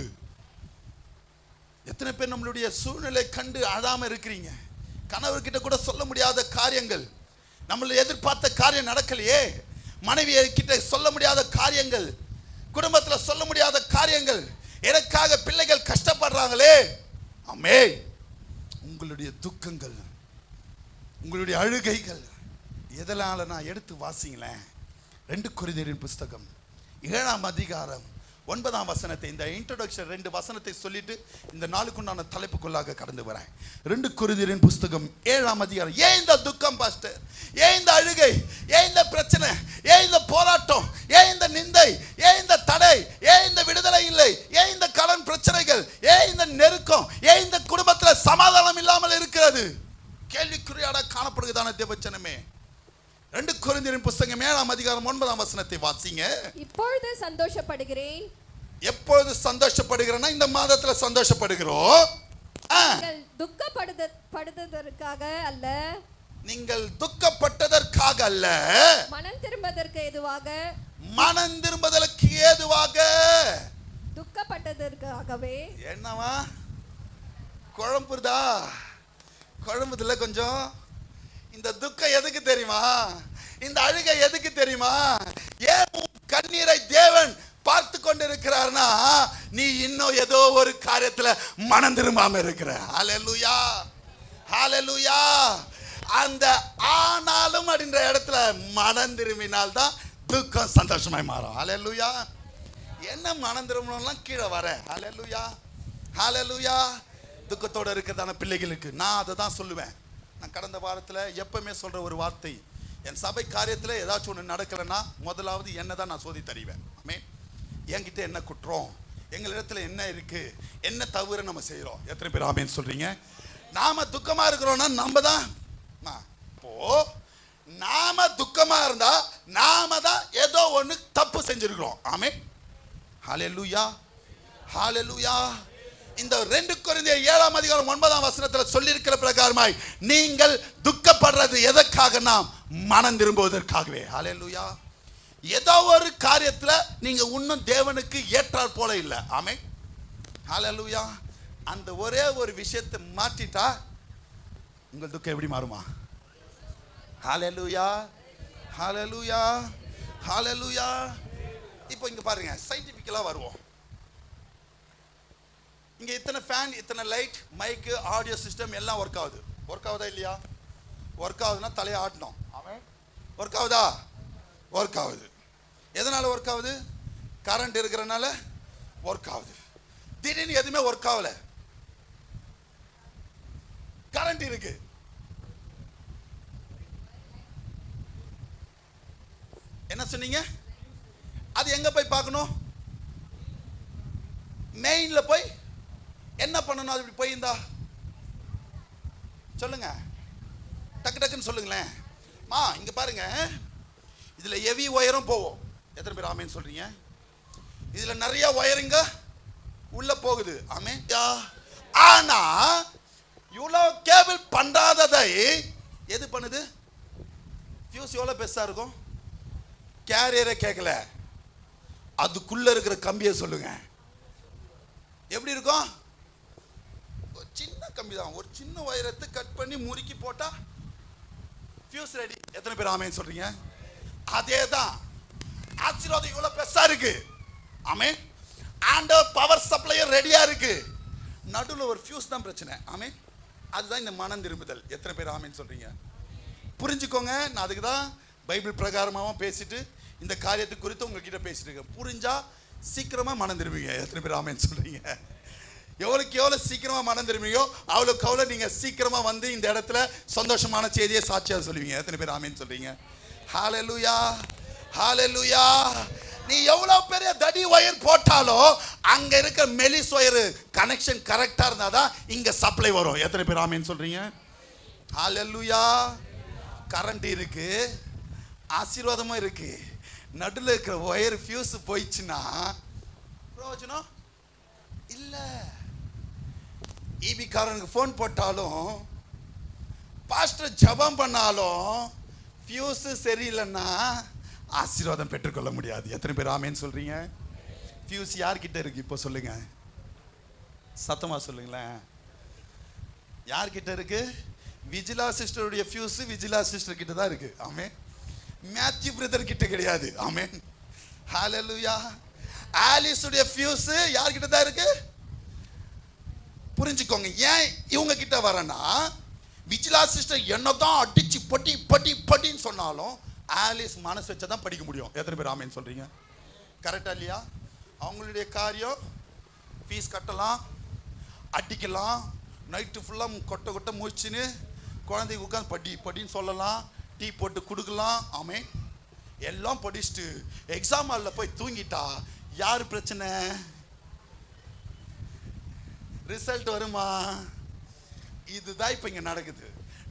எத்தனை பேர் நம்மளுடைய சூழ்நிலை கண்டு அழாம இருக்கிறீங்க? கணவர்கிட்ட கூட சொல்ல முடியாத காரியங்கள், நம்மள எதிர்பார்த்த காரியம் நடக்கலையே, மனைவி கிட்ட சொல்ல முடியாத காரியங்கள், குடும்பத்தில் சொல்ல முடியாத காரியங்கள், எனக்காக பிள்ளைகள் கஷ்டப்படுறாங்களே. ஆமே, உங்களுடைய துக்கங்கள், உங்களுடைய அழுகைகள் எதனால நான் எடுத்து வாசிங்களேன். 2 கொரிந்தியரின் புஸ்தகம் 7ஆம் அதிகாரம் 9ஆம் வசனத்தை, இந்த இன்ட்ரோடக்ஷன் 2 வசனத்தை சொல்லிட்டு இந்த நாளுக்குண்டான தலைப்புக்குள்ளாக கடந்து வரேன். 2 கொரிந்தியரின் புஸ்தகம் 7ஆம் அதிகாரம். ஏன் இந்த துக்கம் பாஸ்டர்? ஏன் இந்த அழுகை? ஏன் இந்த பிரச்சனை? ஏன் இந்த போராட்டம்? ஏன் இந்த நிந்தை? ஏன் இந்த தடை? ஏன் இந்த விடுதலை இல்லை? ஏன் இந்த கடன் பிரச்சனைகள்? ஏன் இந்த நெருக்கம்? ஏன் இந்த குடும்பத்தில் சமாதானம் இல்லாமல் இருக்கிறது? கேள்விக்குறியாட காணப்படுகிறதான தேவச்சனமே. 2 கொரிந்தியரின் புஸ்தகம் 7ஆம் அதிகாரம் 9ஆம் வசனத்தை வாசிங்க. இப்பொழுது சந்தோஷப்படுகிறேன். எப்பொழுது சந்தோஷப்படுகிறேன்னா இந்த மாதத்துல சந்தோஷப்படுகிறோம். நீங்கள் துக்கப்படுவதற்காக அல்ல, நீங்கள் துக்கப்பட்டதற்காக அல்ல, மனம் திரும்பதற்கு ஏதுவாக, மனம் திரும்பதற்கு ஏதுவாக துக்கப்பட்டதற்காகவே. என்னவா குழம்புதா? குழம்புதுல கொஞ்சம். இந்த துக்கம் எதுக்கு தெரியுமா? இந்த அழுகை எதுக்கு தெரியுமா? ஏன் கண்ணீரை தேவன் பார்த்து கொண்டிருக்கிறார்னா, நீ இன்னும் ஏதோ ஒரு காரியத்துல மனம் திரும்பாம இருக்கிற. ஹல்லேலூயா, ஹல்லேலூயா. அந்த ஆனாலும் அப்படின்ற இடத்துல மனம் திரும்பினால் தான் துக்கம் சந்தோஷமாய் மாறும். ஹல்லேலூயா. என்ன மனம் திரும்பணும்லாம் கீழே வர. ஹல்லேலூயா, ஹல்லேலூயா. துக்கத்தோடு இருக்கிறதான பிள்ளைகளுக்கு நான் அதை தான் சொல்லுவேன். நான் கடந்த வாரத்தில் எப்பவுமே சொல்கிற ஒரு வார்த்தை, என் சபை காரியத்தில் ஏதாச்சும் ஒன்று நடக்கலைன்னா முதலாவது என்ன தான் நான் சோதி தருவேன். ஆமென். என்கிட்ட என்ன குற்றம், எங்களிடத்துல என்ன இருக்குது, என்ன தவறு நம்ம செய்கிறோம்? எத்தனை பேர் ஆமென் சொல்கிறீங்க? நாம் துக்கமாக இருக்கிறோன்னா நம்ம தான், இப்போ நாம் துக்கமாக இருந்தால் நாம தான் ஏதோ ஒன்று தப்பு செஞ்சுருக்கிறோம். ஆமென். ஹல்லேலூயா, ஹல்லேலூயா. இந்த 2 கொரிந்தியர் 7ஆம் அதிகாரம் 9ஆம் வசனத்தில் சொல்லியிருக்கிற பிரகாரமாய் நீங்கள் துக்கப்படுறது எதற்காக? மனம் திரும்புவதற்காகவே. ஹல்லேலூயா. ஏதோ ஒரு காரியத்தில் நீங்க இன்னும் தேவனுக்கு ஏற்றாற் போல இல்லை. ஆமென். ஹல்லேலூயா. அந்த ஒரே ஒரு விஷயத்தை மாற்றிட்டா உங்கள் துக்கம் எப்படி மாறுமா? ஹல்லேலூயா, ஹல்லேலூயா, ஹல்லேலூயா. இப்போ இங்க பாருங்க, சயின்டிஃபிக்கலா வருவோம். இங்க இத்தனை ஃபேன், இத்தனை லைட், மைக்கு, ஆடியோ சிஸ்டம் எல்லாம் ஒர்க் ஆகுது. ஒர்க் ஆகுதா இல்லையா? ஒர்க் ஆகுதுன்னா தலையை ஆட்டணும். ஒர்க் ஆகுதா? ஒர்க் ஆகுது. எதனால ஒர்க் ஆகுது? கரண்ட் இருக்கிறனால ஒர்க் ஆகுது. திடீர்னு எதுவுமே ஒர்க் ஆகல, கரண்ட் இருக்கு. என்ன சொன்னீங்க? அது எங்க போய் பார்க்கணும்? மெயின்ல போய் என்ன பண்ணணும்? அது இப்படி போயிருந்தா சொல்லுங்க, டக்கு டக்குன்னு சொல்லுங்களேன். இங்க பாருங்க, இதுல ஹெவி ஒயரும் போவோம். எத்தனை பேர் ஆமேன்னு சொல்றீங்க? இதுல நிறைய ஒயரிங்க உள்ள போகுது. ஆமென். ஆனா இவ்வளவு கேபிள் பண்ணாததை எது பண்ணுது? ஃபியூஸ் எவ்வளவு பெருசா இருக்கும்? கேரியரை கேட்கல, அதுக்குள்ள இருக்கிற கம்பியை சொல்லுங்க. எப்படி இருக்கும்? சின்ன கம்பி தான், ஒரு சின்ன வயரத்தை கட் பண்ணி முறுக்கி போட்டா ஃபியூஸ் ரெடி. எத்தனை பேர் ஆமென் சொல்றீங்க? அதே தான் ஆசீர்வாதம் இவ்வளவு பெருசா இருக்கு. ஆமென். ஆண்டவர் பவர் சப்ளையர் ரெடியா இருக்கு. நடுவில் ஒரு ஃபியூஸ் தான் பிரச்சனை. ஆமென். அதுதான் இந்த மனம் திரும்புதல். எத்தனை பேர் ஆமென் சொல்றீங்க? புரிஞ்சுக்கோங்க. நான் அதுக்கு தான் பைபிள் பிரகாரமாகவும் பேசிட்டு இந்த காரியத்தை குறித்து உங்ககிட்ட பேசிட்டு இருக்கேன். புரிஞ்சா சீக்கிரமா மனம் திரும்புங்க. எத்தனை பேர் ஆமென் சொல்றீங்க? எவ்வளோக்கு எவ்வளோ சீக்கிரமா மனம் திரும்பியோ அவ்வளோக்கு அவ்வளோ நீங்க சீக்கிரமா வந்து இந்த இடத்துல சந்தோஷமான செய்தியை சாட்சியா சொல்லுவீங்க. எத்தனை பேர் ஆமென் சொல்றீங்க? ஹல்லேலூயா, ஹல்லேலூயா. நீ எவ்வளவு பெரிய தடி ஒயர் போட்டாலும் அங்க இருக்க மெலிஸ் ஒயர் கனெக்ஷன் கரெக்டா இருந்தாதான் இங்க சப்ளை வரும். எத்தனை பேர் ஆமென் சொல்றீங்க? ஹல்லேலூயா. கரண்ட் இருக்கு, ஆசீர்வாதமும் இருக்கு. நடுவில் இருக்கிற ஒயர் ஃபியூஸ் போயிடுச்சுன்னா பிரயோஜனம் இல்ல. ஈபி காரனுக்கு ஃபோன் போட்டாலும் பாஸ்டர் ஜெபம் பண்ணாலும் ஃபியூஸ் சரியில்லைன்னா ஆசீர்வாதம் பெற்றுக்கொள்ள முடியாது. எத்தனை பேர் ஆமென் சொல்றீங்க? ஃபியூஸ் யார்கிட்ட இருக்கு இப்போ சொல்லுங்க? சத்தமா சொல்லுங்களேன். யார்கிட்ட இருக்கு? விஜிலா சிஸ்டருடைய ஃபியூஸ் விஜிலா சிஸ்டர் கிட்ட தான் இருக்கு. ஆமென். மேத்யூ பிரதர் கிட்ட கிடையாது. ஆமென். ஹalleluya. ஆலிஸ் உடைய ஃபியூஸ் யார்கிட்ட தான் இருக்கு? புரிஞ்சுக்கோங்க. ஏன் இவங்க கிட்ட வரேன்னா, விஜிலா சிஸ்டர் என்னதான் அடிச்சு பட்டி பட்டி பட்டின்னு சொன்னாலும் ஆலிஸ் மனசு வச்சா தான் படிக்க முடியும். எத்தனை பேர் ஆமேன்னு சொல்றீங்க? கரெக்டா இல்லையா? அவங்களுடைய காரியம் ஃபீஸ் கட்டலாம், அடிக்கலாம், நைட்டு ஃபுல்லாக கொட்டை கொட்டை முடிச்சுன்னு குழந்தைக்கு உட்காந்து படி படின்னு சொல்லலாம், டீ போட்டு கொடுக்கலாம். ஆமே, எல்லாம் படிச்சுட்டு எக்ஸாம் ஹாலில் போய் தூங்கிட்டா யார் பிரச்சனை? ரிசல்ட் வருமா? இதுதான் இப்போ இங்கே நடக்குது.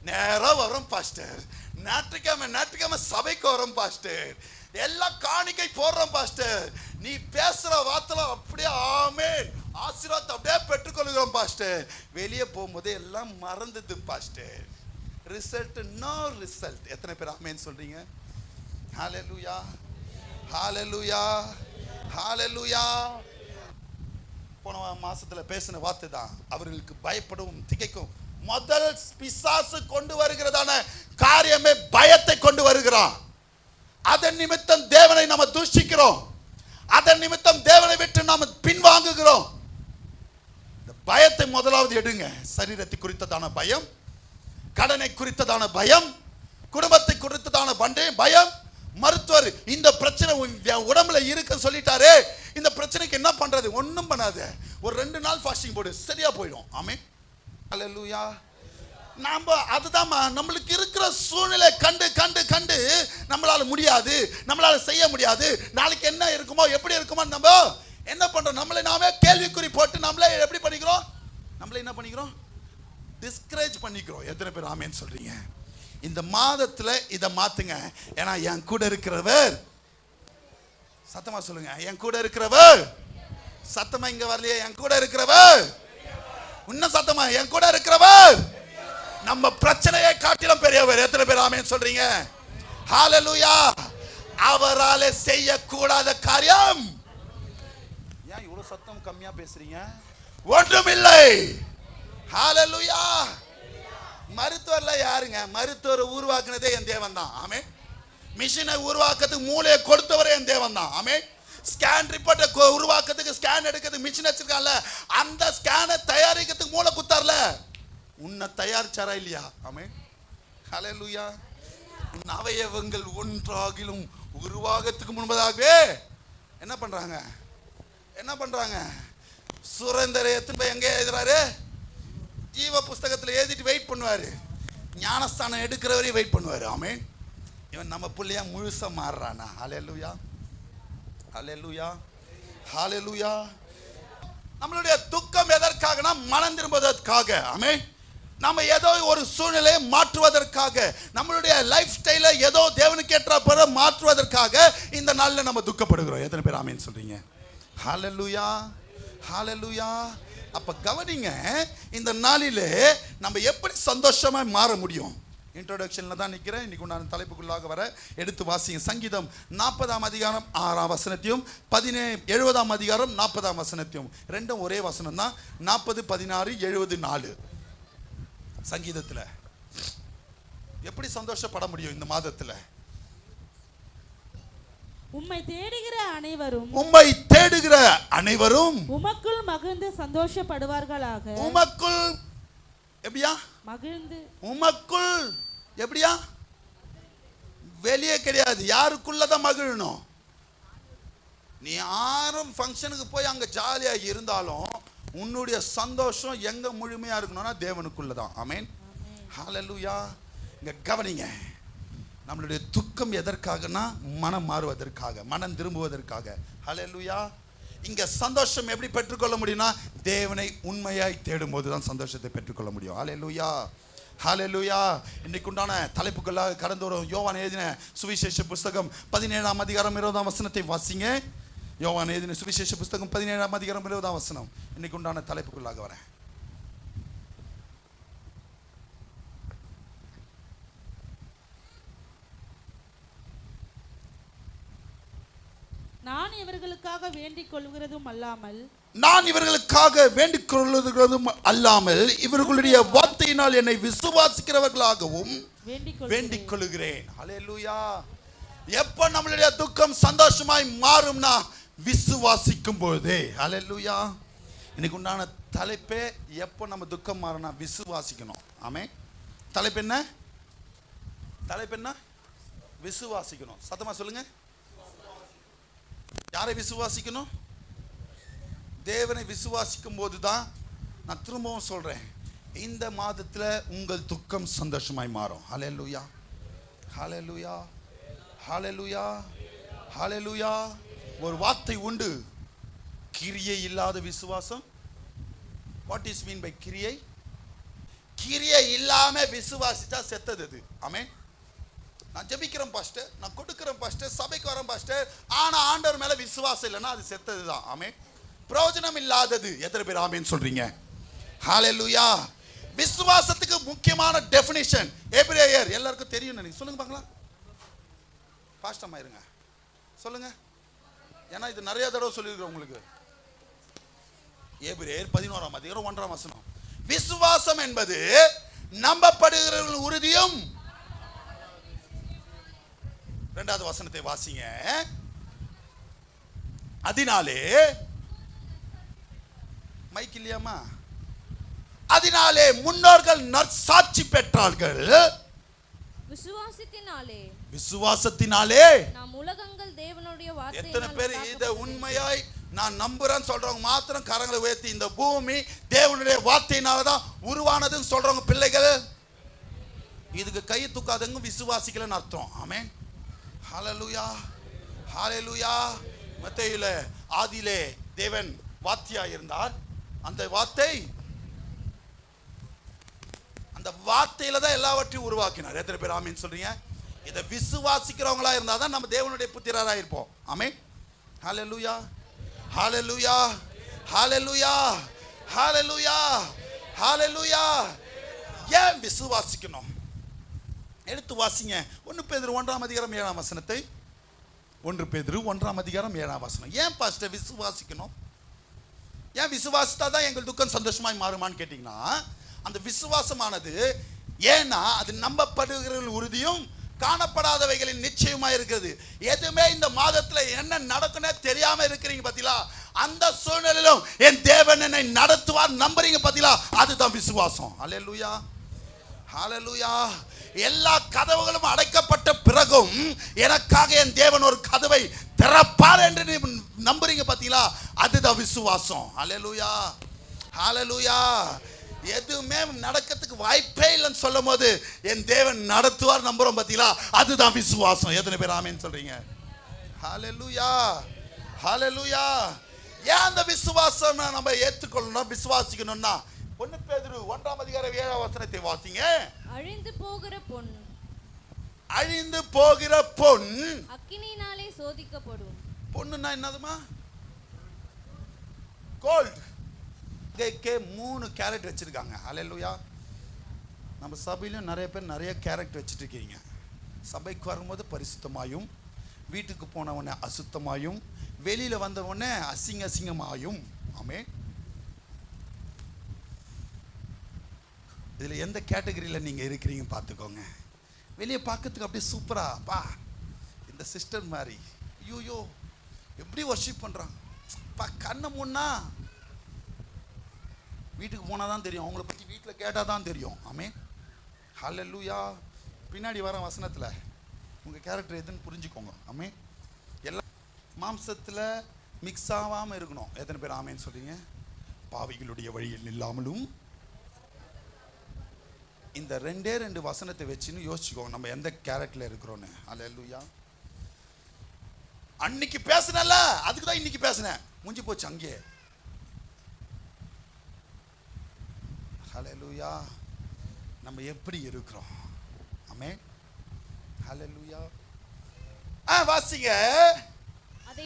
நேரம் வரும் பாஸ்டர், ஞாயிற்றுக்கிழமை சபைக்கு வரும் பாஸ்டர், எல்லாம் காணிக்கை போடுறோம் பாஸ்டர், நீ பேசுற வார்த்தை அப்படியே ஆமென் ஆசீர்வாதத்தை அப்படியே பெற்றுக்கொள்கிறோம் பாஸ்டர். வெளியே போகும்போது எல்லாம் மறந்தது பாஸ்டர். Result no result. எத்தனை பேர் ஆமென் சொல்றீங்க? ஹalleluya, ஹalleluya, ஹalleluya. போன மாசத்துல பேசின வார்த்தை தான், அவர்களுக்கு பயப்படவும் திகைக்கும். முதல் பிசாசு கொண்டு வருகிறதான காரியமே பயத்தை கொண்டு வருகிறான். அதன் நிமித்தம் தேவனை நாம தூஷிக்கிறோம், அதன் நிமித்தம் தேவனை விட்டு நாம பின்வாங்குகிறோம். இந்த பயத்தை முதலாவது எடுங்க. சரீரத்தை குறித்ததான பயம், கடனை குறித்ததான பயம், குடும்பத்தை குறித்ததான பயம். மருத்துவர் இந்த பிரச்சனை உடம்புல இருக்கு சொல்லிட்டாரு, இந்த பிரச்சனைக்கு என்ன பண்றது? ஒன்றும் பண்ணாத, ஒரு 2 நாள் ஃபாஸ்டிங் போடு, சரியா போயிடும். ஆமென், ஹல்லேலூயா. நாம அதுதான் நம்மளுக்கு இருக்கிற சூழ்நிலை கண்டு கண்டு கண்டு நம்மளால முடியாது, நம்மளால செய்ய முடியாது, நாளைக்கு என்ன இருக்குமோ எப்படி இருக்குமோ நம்ம என்ன பண்றோம்? நம்மளை நாமே கேள்விக்குறி போட்டு நம்மளே எப்படி பண்ணிக்கிறோம்? நம்மளே என்ன பண்ணிக்கிறோம்? டிஸ்கரேஜ் பண்ணிக்கிறோம். எத்தனை பேர் ஆமென் சொல்றீங்க? இந்த மாதத்துல இதை மாத்துங்க. ஏன்னா என் கூட இருக்கிறவர், சத்தமா சொல்லுங்க, என் கூட இருக்கிறவர். சத்தமா இங்க வரலையே, என் கூட இருக்கிறவர். இன்னும் சத்தமா, என் கூட இருக்கிறவர் நம்ம பிரச்சனையை காட்டிலும் பெரியவர். எத்தனை பேர் ஆமென் சொல்றீங்க? ஹalleluya. அவராலே செய்யக்கூடாத காரியம். ஏன் இவ்வளவு சத்தம் கம்மியா பேசுறீங்க? ஒன்றுமில்லை. ஹalleluya. மருத்துவர்ல யாருங்க? மருத்துவரை உருவாக்குனதே என் தேவன் தான். ஆமென். மிஷினை உருவாக்குறதுக்கு மூளையை கொடுத்தவரே என் தேவன் தான். ஆமென். ஸ்கேன் ரிப்போர்ட்டை உருவாக்குறதுக்கு ஸ்கேன் எடுக்கிறதுக்கு மிஷின் வச்சிருக்கான்ல, அந்த ஸ்கேனை தயாரிக்கிறதுக்கு மூளை குத்தார்ல, உன்னை தயாரிச்சாரா இல்லையா? ஆமென், ஹல்லேலூயா. அவயவங்கள் ஒன்றாகிலும் உருவாகத்துக்கு முன்பதாகவே என்ன பண்றாங்க? என்ன பண்றாங்க? சுரேந்தரை எத்தனை போய் எங்கே எழுதுறாரு? ஜீவ புஸ்தகத்தில் எழுதிட்டு வெயிட் பண்ணுவாரு. ஞானஸ்தானம் எடுக்கிறவரையும் வெயிட் பண்ணுவாரு. ஆமென். இவன் நம்ம பிள்ளையா முழுசா மாறுறானா? ஹல்லேலூயா, ஹல்லேலூயா, ஹல்லேலூயா. நம்மளுடைய துக்கம் எதற்காகனா மனம் திரும்புவதற்காக. ஆமென். நம்ம ஏதோ ஒரு சூழ்நிலையை மாற்றுவதற்காக, நம்மளுடைய லைஃப் ஸ்டைலை ஏதோ தேவனுக்கு ஏற்ற மாற்றுவதற்காக இந்த நாளில் நம்ம துக்கப்படுகிறோம். எத்தனை பேர் ஆமென் சொல்றீங்க? ஹல்லேலூயா, ஹல்லேலூயா. அப்ப கவனிங்க, இந்த நாளிலே நம்ம எப்படி சந்தோஷமா மாற முடியும்? இன்ட்ரோடக்ஷன்ல தான் நிற்கிறேன். இன்னைக்கு நான் தலைப்புக்குள்ளாக வர எடுத்து வாசிங்க. சங்கீதம் 40ஆம் அதிகாரம் 6ஆம் வசனத்தையும் 70ஆம் அதிகாரம் 40ஆம் வசனத்தையும், ரெண்டும் ஒரே வசனம் தான். 40, 16, 74 சங்கீதத்தில் எப்படி சந்தோஷப்பட முடியும் இந்த மாதத்துல? உம்மை தேடுகிற அனைவரும், உம்மை தேடுகிற அனைவரும் உமக்குள் மகிழ்ந்து சந்தோஷப்படுவார்களாக. உமக்குள் எப்படியா? மகிழ்ந்து. உமக்குள் எப்படியா? வெளியே கிடையாது, யாருக்குள்ளதான் மகிழணும். நீ யாரும் ஃபங்க்ஷனுக்கு போய் அங்க ஜாலியா இருந்தாலும் உன்னுடைய சந்தோஷம் எங்க முழுமையா இருக்கணும்னா தேவனுக்குள்ளதான். ஆமென், ஹல்லேலூயா. இங்க கவனிங்க, நம்மளுடைய துக்கம் எதற்காகனா மனம் மாறுவதற்காக, மனம் திரும்புவதற்காக. ஹல்லேலூயா. இங்க சந்தோஷம் எப்படி பெற்றுக்கொள்ள முடியும்னா தேவனை உண்மையாய் தேடும் போது தான் சந்தோஷத்தை பெற்றுக்கொள்ள முடியும். ஹல்லேலூயா, ஹல்லேலூயா. இன்னைக்கு உண்டான தலைப்புகளாக கடந்து வரும் யோவான் எழுதின சுவிசேஷ புஸ்தகம் 17ஆம் அதிகாரம் 20ஆம் வசனத்தை வாசிங்க. யோவான் எழுதின சுவிசேஷ புஸ்தகம் 17ஆம் அதிகாரம் 20ஆம் வசனம். இன்னைக்கு உண்டான தலைப்புக்குள்ளாக வரேன். நான் இவர்களுக்காக வேண்டிக் கொள்கிறதும் அல்லாமல் இவர்களுடைய வார்த்தையினால் என்னை விசுவாசிக்கிறவர்களாகவும் வேண்டிக் கொள்கிறேன். ஹல்லேலூயா. எப்ப நம்மளுடைய துக்கம் சந்தோஷமாய் மாறும்னா விசுவாசிக்கும் போதே. ஹல்லேலூயா. இன்னைக்கு உண்டான தலைப்பே எப்போ நம்ம துக்கம் மாறினா விசுவாசிக்கணும். ஆமென். தலைப்பு என்ன? விசுவாசிக்கணும். சத்தமா சொல்லுங்க. யாரை விசுவாசிக்கணும்? தேவனை விசுவாசிக்கும் போது தான், நான் திரும்பவும் சொல்றேன், இந்த மாதத்துல உங்கள் துக்கம் சந்தோஷமாய் மாறும். ஹல்லேலூயா, ஹல்லேலூயா, ஹல்லேலூயா, ஹல்லேலூயா. ஒரு வார்த்தை உண்டு, கிரியை இல்லாத விசுவாசம். வாட் இஸ் மீன் பை கிரியை? கிரியை இல்லாம விசுவாசிச்சா செத்தது அது. ஆமென். நான் ஜெபிக்கிறேன் பாஸ்டர், நான் கொடுக்கிறேன் பாஸ்டர், சபைக்கு வரேன் பாஸ்டர், ஆனா ஆண்டவர் மேல விசுவாசம் இல்லைன்னா அது செத்தது தான். ஆமென். பிரயோஜனம் இல்லாதது. எத்தனை பேர் ஆமென் சொல்றீங்க? ஹல்லேலூயா. விசுவாசத்துக்கு முக்கியமான டெஃபினிஷன் எபிரேயர் எல்லாருக்கும் தெரியும் நினைக்கிறேன். சொல்லுங்க பார்க்கலாம். பாஸ்டமா இருங்க, சொல்லுங்க. ஏன்னா இது நிறைய தடவை சொல்லியிருக்கிறேன் உங்களுக்கு. எபிரேயர் 11ஆம் அதிகாரம் 1ஆம் வசனம். விசுவாசம் என்பது நம்பப்படுகிறவர்கள் உறுதியும். 2வது வசனத்தை வாசிங்க. அதனாலே மைக் இல்லையாமா? அதனாலே முன்னோர்கள் நற்சாட்சி பெற்றார்கள். விசுவாசத்தினாலே நாம் உலகங்கள் தேவனுடைய வார்த்தை. எத்தனை பேர் இத உண்மையாய் நான் நம்புறேன்னு சொல்றவங்க மாத்திரம் கரங்களை உயர்த்தி, இந்த பூமி தேவனுடைய வார்த்தையினால தான் உருவானதுன்னு சொல்றவங்க பிள்ளைகள், இதுக்கு கை தூக்காதவங்க விசுவாசிக்கலன்னு அர்த்தம். ஆமென். ஹல்லேலூயா, ஹல்லேலூயா. மத்தேயுல ஆதியிலே தேவன் வார்த்தையாய் இருந்தார். அந்த வார்த்தையில தான் எல்லாவற்றையும் உருவாக்கினார். எத்தனை பேர் ஆமென் சொல்றீங்க? இதை விசுவாசிக்கிறவங்களா இருந்தா தான் நம்ம தேவனுடைய புத்திரரா இருப்போம். ஆமென். ஹல்லேலூயா, ஹல்லேலூயா, ஹல்லேலூயா, ஹல்லேலூயா, ஹல்லேலூயா. ஏன் விசுவாசிக்கணும்? எடுத்து வாசிங்க. 1 பேதுரு 1ஆம் அதிகாரம் 7ஆம் வசனத்தை. 1 பேதுரு 1ஆம் அதிகாரம் 7ஆம் வசனம். ஏன் பாஸ்டர் விசுவாசிக்கணும்? ஏன் விசுவாசித்தா தான் எங்கள் துக்கம் சந்தோஷமாய் மாறுமான்னு கேட்டீங்கன்னா, அந்த விசுவாசமானது ஏன்னா அது நம்பப்படுகிறவர்கள் உறுதியும் காணப்படாதவைகளின் நிச்சயமா இருக்கிறது. எதுவுமே இந்த மாதத்துல என்ன நடக்குன்னே தெரியாம இருக்கிறீங்க பாத்தீங்களா? அந்த சூழ்நிலையிலும் என் தேவன் என்னை நடத்துவார் நம்புறீங்க பாத்தீங்களா? அதுதான் விசுவாசம். ஹல்லேலூயா, ஹல்லேலூயா. எல்லா கதவுகளும் அடைக்கப்பட்ட பிறகும் எனக்காக என் தேவன் ஒரு கதவை திறப்பார் என்று நம்புறீங்க பாத்தீங்களா? அதுதான் விசுவாசம். ஹல்லேலூயா, ஹல்லேலூயா. எதுவுமே நடக்கிறதுக்கு வாய்ப்பே இல்லைன்னு சொல்லும் போது என் தேவன் நடத்துவார் நம்புறோம் பாத்தீங்களா? அதுதான் விசுவாசம். எத்தனை பேர் ஆமென் சொல்றீங்க? ஹல்லேலூயா, ஹல்லேலூயா. ஏன் அந்த விசுவாசம் நம்ம ஏற்றுக்கொள்ளணும், விசுவாசிக்கணும்னா 1 பேதுரு 1ஆம் அதிகாரம் 7ஆம் வசனத்தை வாசிங்க. அழிந்து போகிற பொன் அக்கினியினாலே சோதிக்கப்படும். பொன்னுன்னா என்னதுமா? கோல்ட். கே 3 கேரட் வச்சிருக்காங்க. ஹல்லேலூயா. நம்ம சபையிலும் நிறைய பேர் நிறைய கேரட் வச்சுட்டு இருக்கீங்க. சபைக்கு வரும்போது பரிசுத்தமாயும், வீட்டுக்கு போனவனே அசுத்தமாயும், வெளியில வந்தவனே அசிங்கமாயும். ஆமென். இதுல எந்த கேட்டகரியில நீங்க இருக்கிறீங்க பார்த்துக்கோங்க. வெளியே பார்க்கறதுக்கு அப்படியே சூப்பரா பா இந்த சிஸ்டர் மாதிரி, ஐயோ எப்படி வர்ஷிப் பண்றாங்க பா, கண்ணை முன்னா வீட்டுக்கு போனால் தான் தெரியும், அவங்கள பற்றி வீட்டில் கேட்டால் தான் தெரியும். ஆமென். ஹல்லேலூயா. பின்னாடி வர வசனத்தில் உங்கள் கேரக்டர் எதுன்னு புரிஞ்சுக்கோங்க. ஆமென். எல்லாம் மாம்சத்தில் மிக்ஸ் ஆகாமல் இருக்கணும். எத்தனை பேர் ஆமென் சொல்றீங்க? பாவிகளுடைய வழியில் இல்லாமலும். இந்த 2 வசனத்தை வச்சுன்னு யோசிச்சுக்கோங்க நம்ம எந்த கேரக்டர்ல இருக்கிறோன்னு. ஹல்லேலூயா. அன்னைக்கு பேசினல, அதுக்கு தான் இன்னைக்கு பேசினேன், முடிஞ்சு போச்சு அங்கே. ஹல்லேலூயா. நம்ம எப்படி இருக்கிறோம்? ஆமென். ஹல்லேலூயா. வாசிங்க. அதை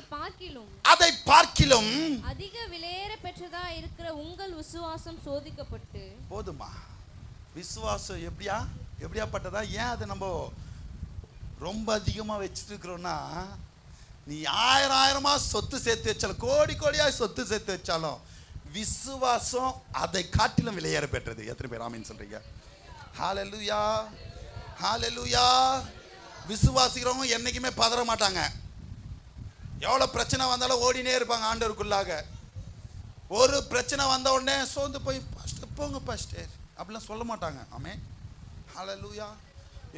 பார்க்கிலும் அதிக விலையேற பெற்றதா இருக்கிற உங்கள் விசுவாசம் சோதிக்கப்பட்டு. போதுமா? விசுவாசம் எப்படியாப்பட்டதா? ஏன் அதை நம்ம ரொம்ப அதிகமாக வச்சுட்டு இருக்கிறோம்னா, நீ ஆயிரமா சொத்து சேர்த்து வச்சாலும், கோடி கோடியா சொத்து சேர்த்து வச்சாலும், விசுவாசம் அதை காட்டிலும் விலையேற பெற்றது. எத்தனை பேர் ஆமீன் சொல்றீங்க? ஹalleluya, ஹalleluya. விசுவாசிக்கிறவங்க என்னைக்குமே பதற மாட்டாங்க. எவ்வளவு பிரச்சனை வந்தாலும் ஓடினே இருப்பாங்க ஆண்டவருக்குள்ளாக. ஒரு பிரச்சனை வந்த உடனே சோர்ந்து போய் பாஸ்டர் போங்க பாஸ்டர் அப்படிலாம் சொல்ல மாட்டாங்க. ஆமென், ஹalleluya.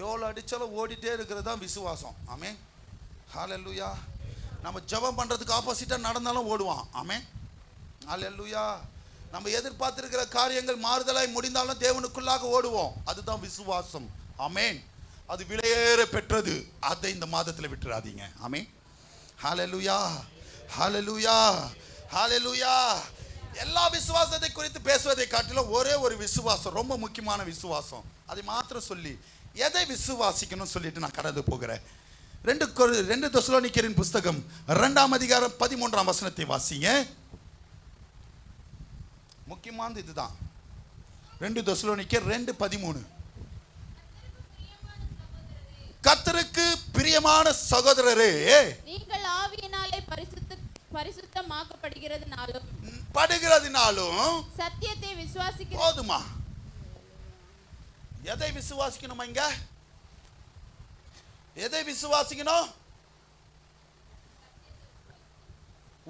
எவ்வளோ அடித்தாலும் ஓடிட்டே இருக்கிறது தான் விசுவாசம். ஆமென், ஹalleluya. நம்ம ஜெபம் பண்ணுறதுக்கு ஆப்போசிட்டாக நடந்தாலும் ஓடுவான். ஆமென், ஹalleluya. நம்ம எதிர்பார்த்திருக்கிற காரியங்கள் மாறுதலாய் முடிந்தாலும் தேவனுக்குள்ளாக ஓடுவோம். அதுதான் விசுவாசம். ஆமென். அது விலையேற பெற்றது. அதை இந்த மாதத்தில் விட்டுறாதீங்க. ஆமென், ஹalleluya, ஹalleluya, ஹalleluya. எல்லா விசுவாசத்தை குறித்து பேசுவதை காட்டிலும் ஒரே ஒரு விசுவாசம், ரொம்ப முக்கியமான விசுவாசம், அதை மாத்திரம் சொல்லி எதை விசுவாசிக்கணும் சொல்லிட்டு நான் கடந்து போகிறேன். 2 தெசலோனிக்கேயரின் புஸ்தகம் 2ஆம் அதிகாரம் 13ஆம் வசனத்தை வாசிங்க. முக்கியமானது இதுதான். 2 தெசலோனிக்கேயர் 2:13. கர்த்தருக்கு பிரியமான சகோதரரே, நீங்கள் ஆவியினாலே படுகிறதுனாலும் சத்தியத்தை விசுவாசிக்க போதுமா? எதை விசுவாசிக்கணும்? இங்க எதை விசுவாசிக்கணும்?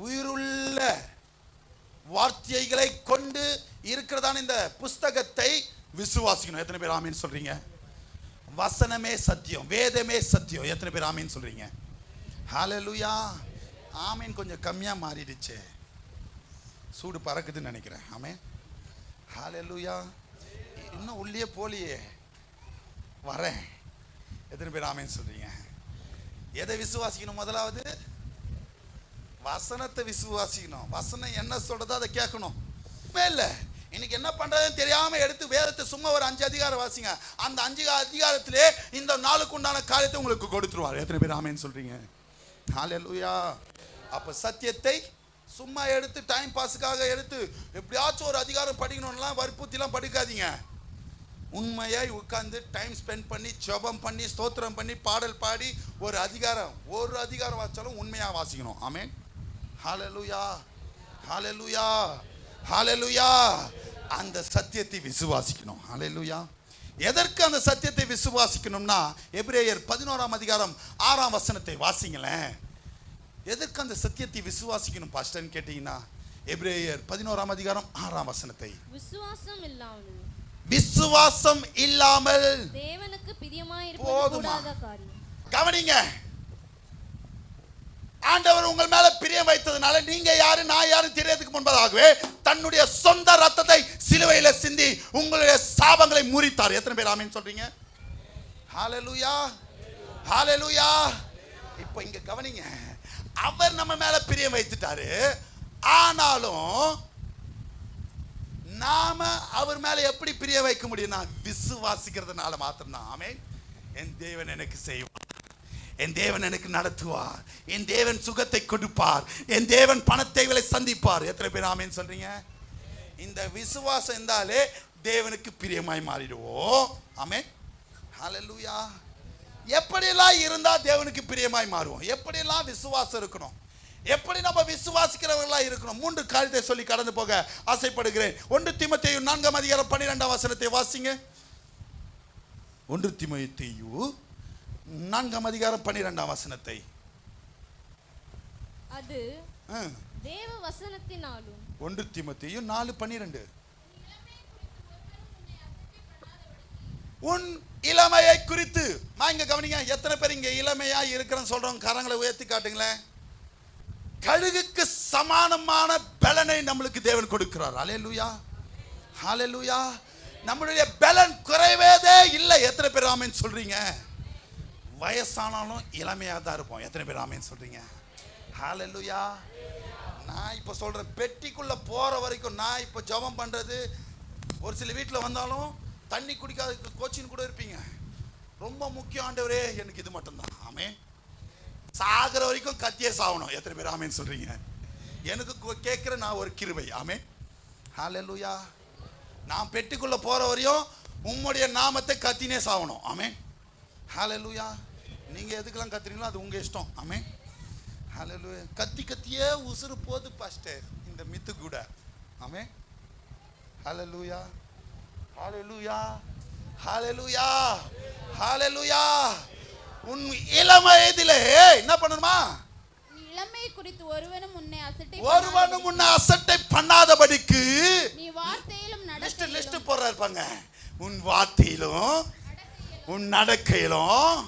உயிருள்ள வார்த்தைகளை கொண்டு இருக்கிறதான இந்த புஸ்தகத்தை விசுவாசிக்கணும். எத்தனை பேர் ஆமீன் சொல்றீங்க? வசனமே சத்தியம், வேதமே சத்தியம். எத்தனை பேர் ஆமீன் சொல்றீங்க? ஹalleluya. ஆமீன் கொஞ்சம் கம்மியா மாறிடுச்சு, சூடு பறக்குதுன்னு நினைக்கிறேன். ஆமீன், ஹalleluya. இன்னும் உள்ளே போலியே, வரேன். எத்தனை பேர் ஆமீன் சொல்றீங்க? எதை விசுவாசிக்கணும்? முதலாவது வசனத்தை விசுவாசிக்கணும். வசனம் என்ன சொல்றதோ அதை கேட்கணும். இல்லை இன்னைக்கு என்ன பண்றதுன்னு தெரியாம எடுத்து வேதத்தை சும்மா ஒரு 5 அதிகாரம் வாசிங்க. அந்த 5 அதிகாரத்திலே இந்த நாளுக்கு உண்டான காரியத்தை உங்களுக்கு கொடுத்துருவார். எத்தனை பேர் ஆமீன் சொல்றீங்க? ஹalleluya. அப்ப சத்தியத்தை சும்மா எடுத்து டைம் பாஸுக்காக எடுத்து எப்படியாச்சும் ஒரு அதிகாரம் படிக்கணும்லாம் வற்புறுத்திலாம் படிக்காதீங்க. உண்மையாய் உட்கார்ந்து டைம் ஸ்பெண்ட் பண்ணி ஜெபம் பண்ணி ஸ்தோத்திரம் பண்ணி பாடல் பாடி ஒரு அதிகாரம் வாசிச்சாலும் உண்மையா வாசிக்கணும். ஆமென், ஹalleluya, ஹalleluya, ஹalleluya. அந்த சத்தியத்தை விசுவாசிக்கணும். ஹalleluya. எதற்கு அந்த சத்தியத்தை விசுவாசிக்கணும்னா எபிரேயர் 11ஆம் அதிகாரம் 6ஆம் வசனத்தை வாசிங்களேன். எதற்கு அந்த சத்தியத்தை விசுவாசிக்கணும் பாஸ்டர்னு கேட்டீங்கன்னா எபிரேயர் 11ஆம் அதிகாரம் 6ஆம் வசனத்தை, விசுவாசம் இல்லாமல் தேவனுக்கு பிரியமாயிருப்பது கூடாத காரியம். கவனிங்க, ஆண்டவர் உங்கள் மேல பிரியம் வைத்ததுனால நீங்க யாரு நான் யாரும் தெரியறதுக்கு முன்பதாகவே தன்னுடைய சொந்த ரத்தத்தை சிலுவையில சிந்தி உங்களுடைய சாபங்களை முறித்தார். எத்தனை பேர் ஆமீன் சொல்றீங்க? ஹalleluya, ஹalleluya. இப்போ இங்க கவனிங்க, அவர் நம்ம மேல பிரியம் வைத்துட்டாரு. ஆனாலும் நாம அவர் மேல எப்படி பிரியம் வைக்க முடியும்னா விசுவாசிக்கிறதுனால மாத்திரம்தான். ஆமென். என் தேவன் எனக்கு செய்வார், என் தேவன் எனக்கு நடத்துவார், என் தேவன் சுகத்தை கொடுப்பார், என் தேவன் பணத்தேவைகளை சந்திப்பார். எத்தனை பேர் ஆமென் சொல்றீங்க? இந்த விசுவாசம் இருந்தாலே தேவனுக்கு பிரியமாய் மாறிடுவோம். ஆமென், ஹalleluya. எப்படியெல்லாம் இருந்தா தேவனுக்கு பிரியமாய் மாறுவோம்? எப்படியெல்லாம் விசுவாசம் இருக்கணும்? எப்படி நம்ம விசுவாசிக்கிறவர்களா இருக்கணும்? 3 காரியத்தை சொல்லி கடந்து போக ஆசைப்படுகிறேன். 1 தீமோத்தேயு 4ஆம் அதிகாரம் 12ஆம் வசனத்தை வாசிங்க. 1 தீமோத்தேயு 4ஆம் அதிகாரம் 12ஆம் வசனத்தை. அது தேவ வசனத்தினாலும். 1 தீமோத்தேயு 4:12. உன் இளமையை குறித்து இங்க கவனிங்க. எத்தனை பேர் இங்க இளமையா இருக்கிறேன்னு சொல்றவங்க கரங்களை உயர்த்தி காட்டுங்களேன். கழுகுக்கு சமானமான பலனை நம்மளுக்கு தேவன் கொடுக்கிறார். ஹalleluya, ஹalleluya. நம்மளுடைய பலன் குறைவேதே இல்லை. எத்தனை பேர் ஆமென் சொல்றீங்க? வயசானாலும் இளமையா தான் இருப்போம். எத்தனை பேர் ஆமென் சொல்றீங்க? ஹalleluya. நான் இப்ப சொல்றேன், பெட்டிக்குள்ள போற வரைக்கும் நான் இப்ப ஜெபம் பண்றது, ஒரு சில வீட்டில் வந்தாலும் தண்ணி குடிக்காத கோச்சின்னு கூட இருப்பீங்க. ரொம்ப முக்கியம் ஆண்டவரே எனக்கு இது மட்டும்தான். ஆமென். சாகிற வரைக்கும் கத்தியே சாகணும். எத்தனை பேர் ஆமென் சொல்றீங்க? எனக்கு கேட்கிற நான் ஒரு கிருபை. ஆமென், ஹalleluya. நான் பெட்டிக்குள்ள போற வரையும் உம்முடைய நாமத்தை கத்தினே சாகணும். ஆமென், ஹalleluya. நீங்க எதுக்கெல்லாம் கத்துறீங்களோ அது உங்க இஷ்டம். ஆமென், ஹalleluya. கத்தி கத்தியே உசுறு போது பாஸ்டர் இந்த மித்து கூட. ஆமென். ஹalleluya. ஹalleluya. ஹalleluya. ஹalleluya. உன் இளம் வயதிலே என்ன பண்ணணுமா? இளமை குறித்து ஒருவனும் உன்னை அசட்டை பண்ணாதபடிக்கு நீ வார்த்தையிலும் லிஸ்ட் போறாருப்பாங்க. உன் வார்த்தையிலும் உன் நடக்கையிலும்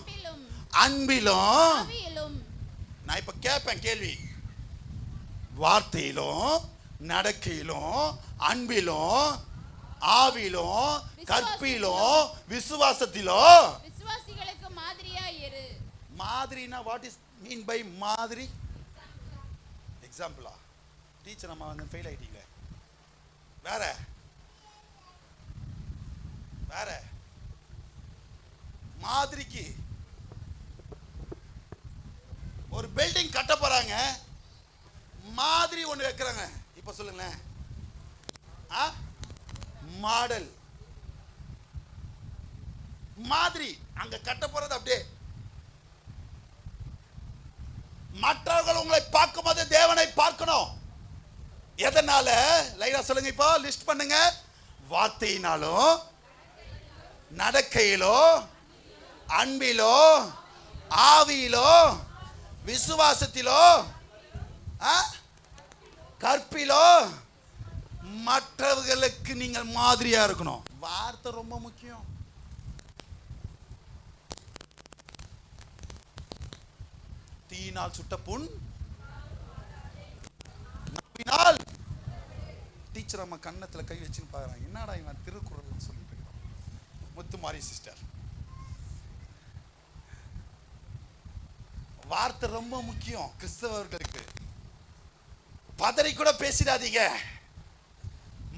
அன்பிலும். நான் இப்ப கேட்பேன் கேள்வி. வார்த்தையிலும் நடக்கையிலும் அன்பிலும் ஆவிலும் கற்பிலும் விசுவாசத்திலும் விசுவாசிகளுக்கு மாதிரியா இரு. மாதிரினா வாட் இஸ் மீன் பை மாதிரி? எக்ஸாம்பிளா? டீச்சர் அம்மா வந்து ஃபெயில் ஆயிட்டீங்களே, வேற வேற மாதிரிக்கு ஒரு பில்டிங் கட்ட போறாங்க, மாதிரி ஒன்று வைக்கிறாங்க. இப்ப சொல்லுங்களேன், மாடல் மாதிரி அங்க கட்ட போறது. அப்படியே மற்றவர்கள் உங்களை பார்க்கும் போது தேவனை பார்க்கணும். எதனால? லைனா சொல்லுங்க, இப்போ லிஸ்ட் பண்ணுங்க. வார்த்தையினாலும் நடக்கையிலோ அன்பிலோ ஆவியிலோ விசுவாசத்திலோ கற்பிலோ மற்றவர்களுக்கு நீங்கள் மாதிரியா இருக்கணும். வார்த்தை ரொம்ப முக்கியம். தீயினால் சுட்ட புண் நம்பினால். டீச்சர் அம்மா கன்னத்துல கை வச்சுன்னு பாக்குறாங்க, என்னடா இவன் திருக்குறள் சொல்லிட்டு இருக்கான். முத்துமாரி சிஸ்டர், வார்த்தை ரொம்ப முக்கியம் கிறிஸ்தவர்களுக்கு. பதறி கூட பேசிடாதீங்க,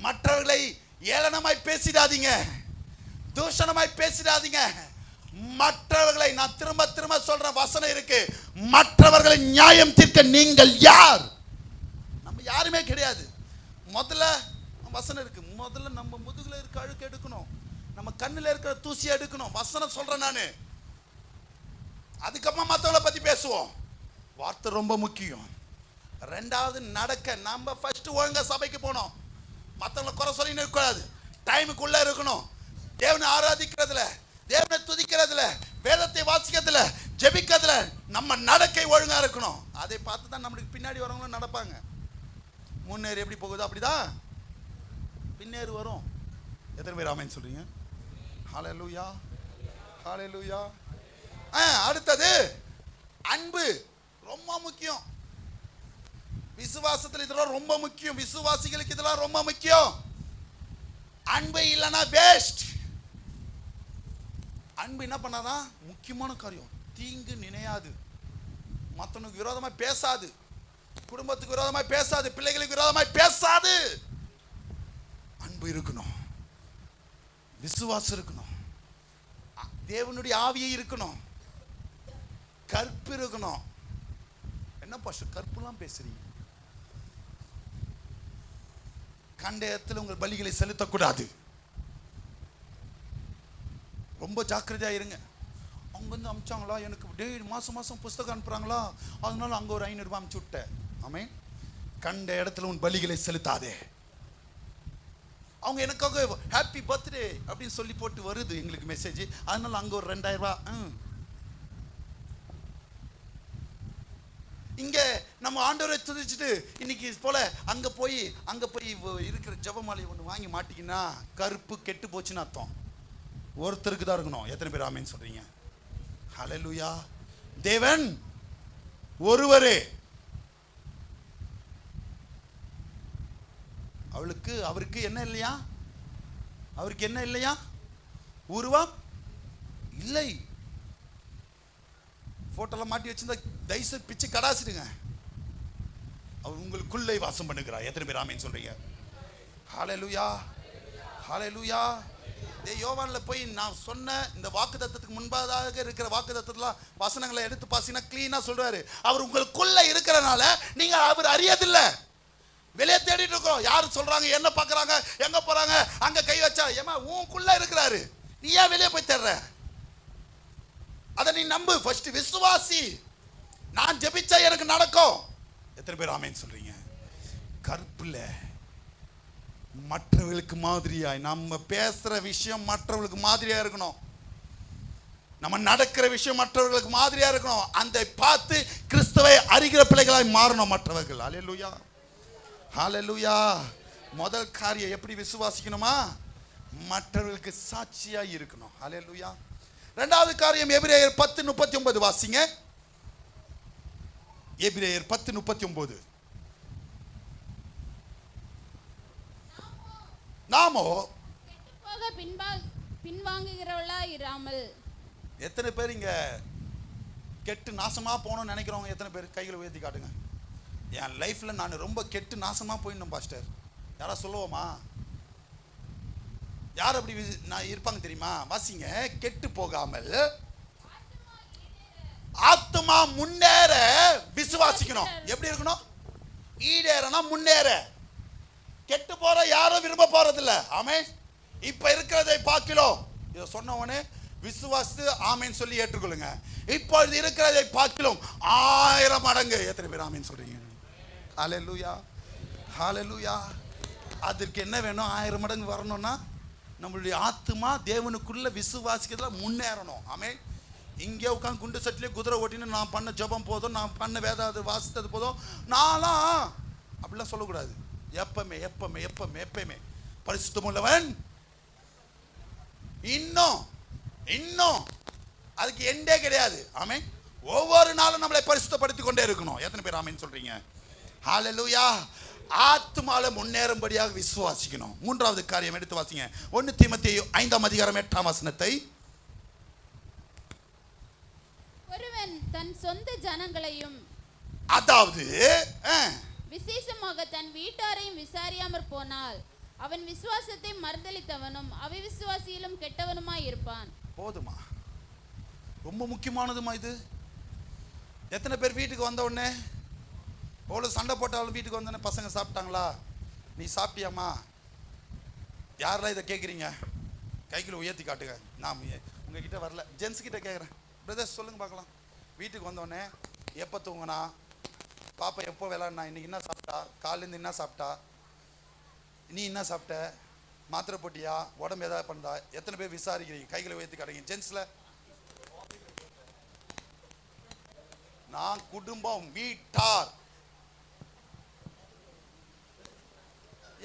மற்றவர்களை ஏளனமாய் பேசிடாதீங்க, தூஷணமாய் பேசிடாதீங்க. மற்றவர்களை, நான் திரும்ப திரும்ப சொல்ற வசனம் இருக்கு, மற்றவர்களை நியாயம் தீர்க்க நீங்கள் யார்? நம்ம யாருமே கிடையாது. முதல்ல வசனம் இருக்கு, முதல்ல நம்ம முதுகுல இருக்க அழுக்கு எடுக்கணும், நம்ம கண்ணுல இருக்கிற தூசி எடுக்கணும். வசனம் சொல்றேன் நானு. அதுக்கப்புறமா மற்றவங்களை பத்தி பேசுவோம். வார்த்தை ரொம்ப முக்கியம். ரெண்டாவது நடக்க. நம்ம ஃபர்ஸ்ட் ஒழுங்கா சபைக்கு போனோம், மற்றவங்களை குறை சொல்லி இருக்கக்கூடாது, டைமுக்குள்ள இருக்கணும். தேவனை ஆராதிக்கிறதுல, தேவனை துதிக்கிறதுல, வேதத்தை வாசிக்கிறதுல, ஜெபிக்கிறதுல நம்ம நடக்கை ஒழுங்கா இருக்கணும். அதை பார்த்து தான் நம்மளுக்கு பின்னாடி வரவங்களும் நடப்பாங்க. முன்னேறி எப்படி போகுதோ அப்படிதான் பின்னேறி வரும். எத்தனை பேர் ஆமென் சொல்றீங்க? ஹalleluya, ஹalleluya. அடுத்தது அன்பு ரொம்ப முக்கியம். விசுவாசத்தில் இதெல்லாம் ரொம்ப முக்கியம். விசுவாசிகளுக்கு இதெல்லாம் ரொம்ப முக்கியம். அன்பு இல்லைன்னா வேஸ்ட். அன்பு என்ன பண்ணாதான் முக்கியமான காரியம். தீங்கு நினையாது, மற்றவனுக்கு விரோதமாய் பேசாது, குடும்பத்துக்கு விரோதமாய் பேசாது, பிள்ளைகளுக்கு விரோதமாய் பேசாது. அன்பு இருக்கணும், விசுவாசம் இருக்கணும், தேவனுடைய ஆவியை இருக்கணும், கற்பு இருக்கணும். என்ன பாஸ்டர் கற்புலாம் பேசுறீங்க? கண்ட இடத்துல உங்கள் பலிகளை செலுத்தக்கூடாது. ரொம்ப ஜாக்கிரதையா இருங்க. அவங்க வந்து அமிச்சாங்களா, எனக்கு டெய்லி மாசம் மாசம் புஸ்தகம் அனுப்புறாங்களா, அதனால அங்க ஒரு 500 ரூபாய் அனுப்பிச்சு விட்டேன். ஆமென். கண்ட இடத்துல உன் பலிகளை செலுத்தாதே. அவங்க எனக்காக ஹாப்பி பர்த்டே அப்படின்னு சொல்லி போட்டு வருது எங்களுக்கு மெசேஜ், அதனால அங்க ஒரு 2000 ரூபாய். இங்க நம்ம ஆண்டவரை துதிச்சுட்டு இன்னைக்கு போல அங்க போய் இருக்கிற ஜெபமாலை ஒன்று வாங்கி மாட்டிக்கினா கருப்பு கெட்டு போச்சுன்னு அர்த்தம். ஒருத்தருக்கு தான் இருக்கணும். எத்தனை பேர் ஆமென் சொல்றீங்க? ஹalleluya. தேவன் ஒருவரே. அவருக்கு என்ன இல்லையா? அவருக்கு என்ன இல்லையா? உருவம் இல்லை. போட்டோலாம் மாட்டி வச்சிருந்தா தயவுசெய்து பிச்சு கடாசிடுங்க. அவர் உங்களுக்குள்ளே வாசம் பண்ணுகிறார். எத்தனை பேர் ஆமென் சொல்றீங்க? ஹalleluya, ஹalleluya. யோவான்ல போய் நான் சொன்ன இந்த வாக்குத்தத்தத்துக்கு முன்பதாக இருக்கிற வாக்குத்தத்தத்துல வசனங்களை எடுத்து பாசினா கிளீனா சொல்றாரு. அவர் உங்களுக்குள்ள இருக்கிறனால நீங்க அவர் அறியதில்லை. வெளியே தேடிட்டு இருக்கோம், யாரு சொல்றாங்க, என்ன பாக்குறாங்க, எங்க போறாங்க, அங்க கை வச்சா. ஏமா உனக்குள்ள இருக்கிறாரு, நீ ஏன் வெளியே போய் தேடுற? அதை நீ நம்பு. ஃபர்ஸ்ட் விசுவாசி. நான் ஜெபிச்சா எனக்கு நடக்கும். எத்தனை பேர் ஆமென் சொல்றீங்க? கற்புல மற்றவர்களுக்கு மாதிரியாய் நம்ம பேசுற விஷயம் மற்றவர்களுக்கு மாதிரியா இருக்கணும். நம்ம நடக்கிற விஷயம் மற்றவர்களுக்கு மாதிரியா இருக்கணும். அந்த பார்த்து கிறிஸ்துவை அறிகிற பிள்ளைகளாய் மாறணும் மற்றவர்கள். ஹல்லேலூயா, ஹல்லேலூயா. முதல் காரியம் எப்படி விசுவாசிக்கணுமா? மற்றவர்களுக்கு சாட்சியா இருக்கணும். ஹல்லேலூயா. இரண்டாவது காரியம் எபிரேயர் 10:39 வாசிங்க. எபிரேயர் 10:39. நாமோ போக பின்வாங்குகிறவளா இராமல். எத்தனை பேர் இங்க கெட்டு நாசமா போகணும்னு நினைக்கிறவங்க எத்தனை பேர் கைகளை உயர்த்தி காட்டுங்க. என் லைஃப்ல நான் ரொம்ப கெட்டு நாசமா போயிடணும் பாஸ்டர், யாரா சொல்லுவோமா? யார் அப்படி நான் இருப்பாங்க தெரியுமா? வாசிங்க. கெட்டு போகாமல் ஆத்துமா முன்னேற விசுவாசிக்கணும். எப்படி இருக்கணும்? ஈடேறனா முன்னேற. கெட்டு போற யாரும் விரும்ப போறது இல்ல. ஆமென். இப்ப இருக்கிறதை பார்க்கிறோம். இதை சொன்னவனே விசுவாசித்து ஆமென் சொல்லி ஏற்றுக்கொள்ளுங்க. இப்பொழுது இருக்கிறதை பார்க்கிறோம் 1000 மடங்கு. எத்தனை பேர் ஆமென் சொல்றீங்க? ஹல்லேலூயா, ஹல்லேலூயா. அதற்கு என்ன வேணும்? 1000 மடங்கு வரணும்னா நம்மளுடைய ஆத்துமா தேவனுக்குள்ள விசுவாசிக்கிறதுல முன்னேறணும். ஆமென். இங்கே உட்காந்து குண்டு சட்டிலே குதிரை ஓட்டின்னு நான் பண்ண ஜெபம் போதும், நான் பண்ண வேதாவது வாசித்தது போதும், நான்லாம் அப்படிலாம் சொல்லக்கூடாது. எப்பவுமே எப்பவுமே எப்பவுமே எப்பவுமே பரிசுத்தம் உள்ளவன். இன்னும் இன்னும் அதுக்கு எண்டே கிடையாது. ஆமென். ஒவ்வொரு நாளும் நம்மளை பரிசுத்தப்படுத்திக் கொண்டே இருக்கணும். எத்தனை பேர் ஆமென் சொல்றீங்க? ஹல்லேலூயா. ஆத்துமால முன்னேறும்படியாக விசுவாசிக்கணும். மூன்றாவது காரியம் எடுத்து வாசிங்க. 1 தீமோத்தேயு 5:8 ஒருவன் தன் சொந்த ஜனங்களையும் அதாவது விசேஷமாக தன் வீட்டாரையும் விசாரியாமற் போனால் அவன் விசுவாசத்தை மறுதலித்தவனும் அவிசுவாசியிலும் கெட்டவனுமாய் இருப்பான். போதுமா? ரொம்ப முக்கியமானதுமா இது. எத்தனை பேர் வீட்டுக்கு வந்த உடனே எவ்வளோ சண்டை போட்டாலும் வீட்டுக்கு வந்தோடனே பசங்க சாப்பிட்டாங்களா, நீ சாப்பிட்டியாம்மா, யாரெல்லாம் இதை கேட்குறீங்க? கைக்குள்ள உயர்த்தி காட்டுங்க. நான் உங்ககிட்ட வரல, ஜென்ஸ் கிட்ட கேட்குறேன். பிரதர்ஸ் சொல்லுங்க பார்க்கலாம். வீட்டுக்கு வந்தோடனே எப்போ தூங்கினா, பாப்பா எப்போ விளாட்னா, இன்னைக்கு என்ன சாப்பிட்டா, காலேருந்து என்ன சாப்பிட்டா, நீ என்ன சாப்பிட்ட, மாத்திரை போட்டியா, உடம்பு ஏதாவது பண்ணா, எத்தனை பேர் விசாரிக்கிறீங்க? கைகளை உயர்த்தி காட்டுங்க. ஜென்ஸ்ல நான் குடும்பம் வீட்டார்.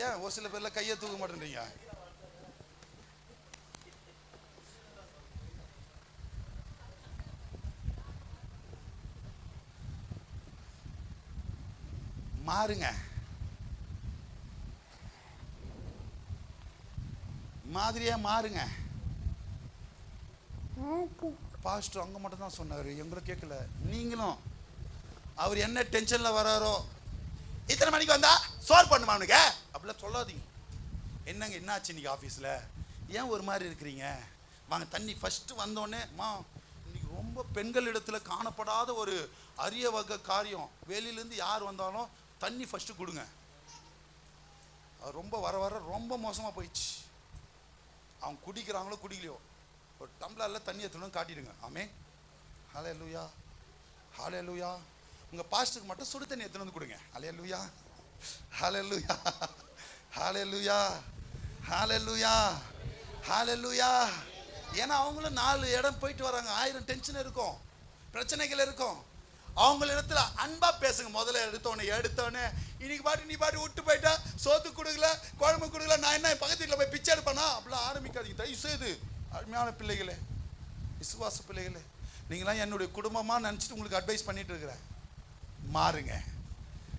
ஏன் ஒரு சில பேர்ல கையை தூக்க மாட்டேன்றீங்க? மாறுங்க, மாதிரியா மாறுங்க. பாஸ்டர் அங்க மட்டும் தான் சொன்னாரு, எங்களை கேட்கல. நீங்களும் அவர் என்ன டென்ஷன்ல வராரோ, இத்தனை மணிக்கு வந்தா சோர் பண்ணுமா அவனுக்கு அப்படிலாம் சொல்லாதீங்க. என்னங்க என்னாச்சு இன்னைக்கு ஆஃபீஸில், ஏன் ஒரு மாதிரி இருக்கிறீங்க, வாங்க தண்ணி. ஃபஸ்ட்டு வந்தோடனே மா இன்னைக்கு ரொம்ப பெண்கள் இடத்துல காணப்படாத ஒரு அரிய வகை காரியம், வெளியிலேருந்து யார் வந்தாலும் தண்ணி ஃபஸ்ட்டு கொடுங்க. அது ரொம்ப வர வர ரொம்ப மோசமாக போயிடுச்சு. அவங்க குடிக்கிறாங்களோ குடிக்கலையோ ஒரு டம்ளரில் தண்ணி எடுத்துன்னு காட்டிடுங்க. ஆமே. ஹல்லேலூயா, ஹல்லேலூயா. உங்கள் பாஸ்டருக்கு மட்டும் சுடு தண்ணி எடுத்துன்னு வந்து கொடுங்க. ஹல்லேலூயா, ஹல்லேலூயா, ஹல்லேலூயா, ஹல்லேலூயா, ஹல்லேலூயா. ஏன்னா அவங்களும் 4 இடம் போயிட்டு வராங்க, 1000 டென்ஷன் இருக்கும், பிரச்சனைகள் இருக்கும். அவங்க இடத்துல அன்பா பேசுங்க. முதல்ல எடுத்தோடனே இன்னைக்கு பாட்டு நீ பாட்டு விட்டு போயிட்டா, சோத்து கொடுக்கல, குழம்பு கொடுக்கல, நான் என்ன பக்கத்து வீட்டில் போய் பிச்சை எடுப்பேனா அப்படிலாம் ஆரம்பிக்காதீங்க தயவு செய்து. அருமையான பிள்ளைகளே, விசுவாச பிள்ளைகளே, நீங்களாம் என்னுடைய குடும்பமாக நினச்சிட்டு உங்களுக்கு அட்வைஸ் பண்ணிட்டு இருக்கிறேன். மாறுங்க,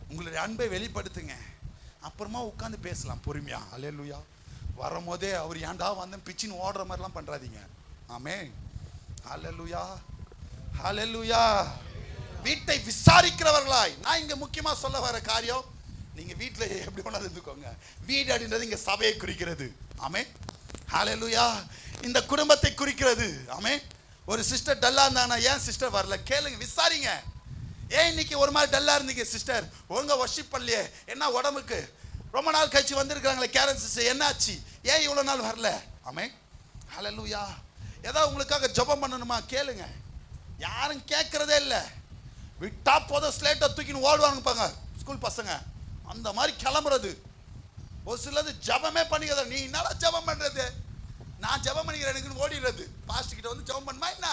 உங்களுடைய அன்பை வெளிப்படுத்துங்க, அப்புறமா உட்காந்து பேசலாம் பொறுமையா. ஹல்லேலூயா. வரும்போதே அவர் ஏன்டா வந்தேன் பிச்சின்னு ஓடுற மாதிரிலாம் பண்ணுறாதீங்க. ஆமென். ஹல்லேலூயா, ஹல்லேலூயா. வீட்டை விசாரிக்கிறவர்களாய், நான் இங்கே முக்கியமாக சொல்ல வர காரியம், நீங்கள் வீட்டில் எப்படி வேணாலும் இருந்துக்கோங்க, வீடு அப்படின்றது இங்கே சபையை குறிக்கிறது. ஆமென். ஹல்லேலூயா. இந்த குடும்பத்தை குறிக்கிறது. ஆமென். ஒரு சிஸ்டர் டல்லாக இருந்தாங்கன்னா ஏன் சிஸ்டர் வரல கேளுங்க, விசாரிங்க. ஏன் இன்னைக்கு ஒரு மாதிரி டல்லாக இருந்தீங்க சிஸ்டர், ஒழுங்கா வர்ஷிப் பண்ணலையே, என்ன உடம்புக்கு, ரொம்ப நாள் கழிச்சு வந்திருக்கிறாங்களே கேரன் சிஸ்டர், என்னாச்சு, ஏன் இவ்வளோ நாள் வரல? ஆமென். ஹல்லேலூயா. ஏதாவது உங்களுக்காக ஜெபம் பண்ணணுமா கேளுங்க, யாரும் கேட்கறதே இல்லை. விட்டா போதும் ஸ்லேட்டை தூக்கின்னு ஓடுவாங்க பாங்க ஸ்கூல் பசங்க, அந்த மாதிரி கிளம்புறது. ஒரு சிலது ஜபமே பண்ணிக்கிறத, நீ என்னடா ஜபம் பண்றது, நான் ஜபம் பண்ணிக்கிறேன் எனக்குன்னு ஓடிடுறது. பாஸ்டர் கிட்ட வந்து ஜபம் பண்ணுமா என்ன,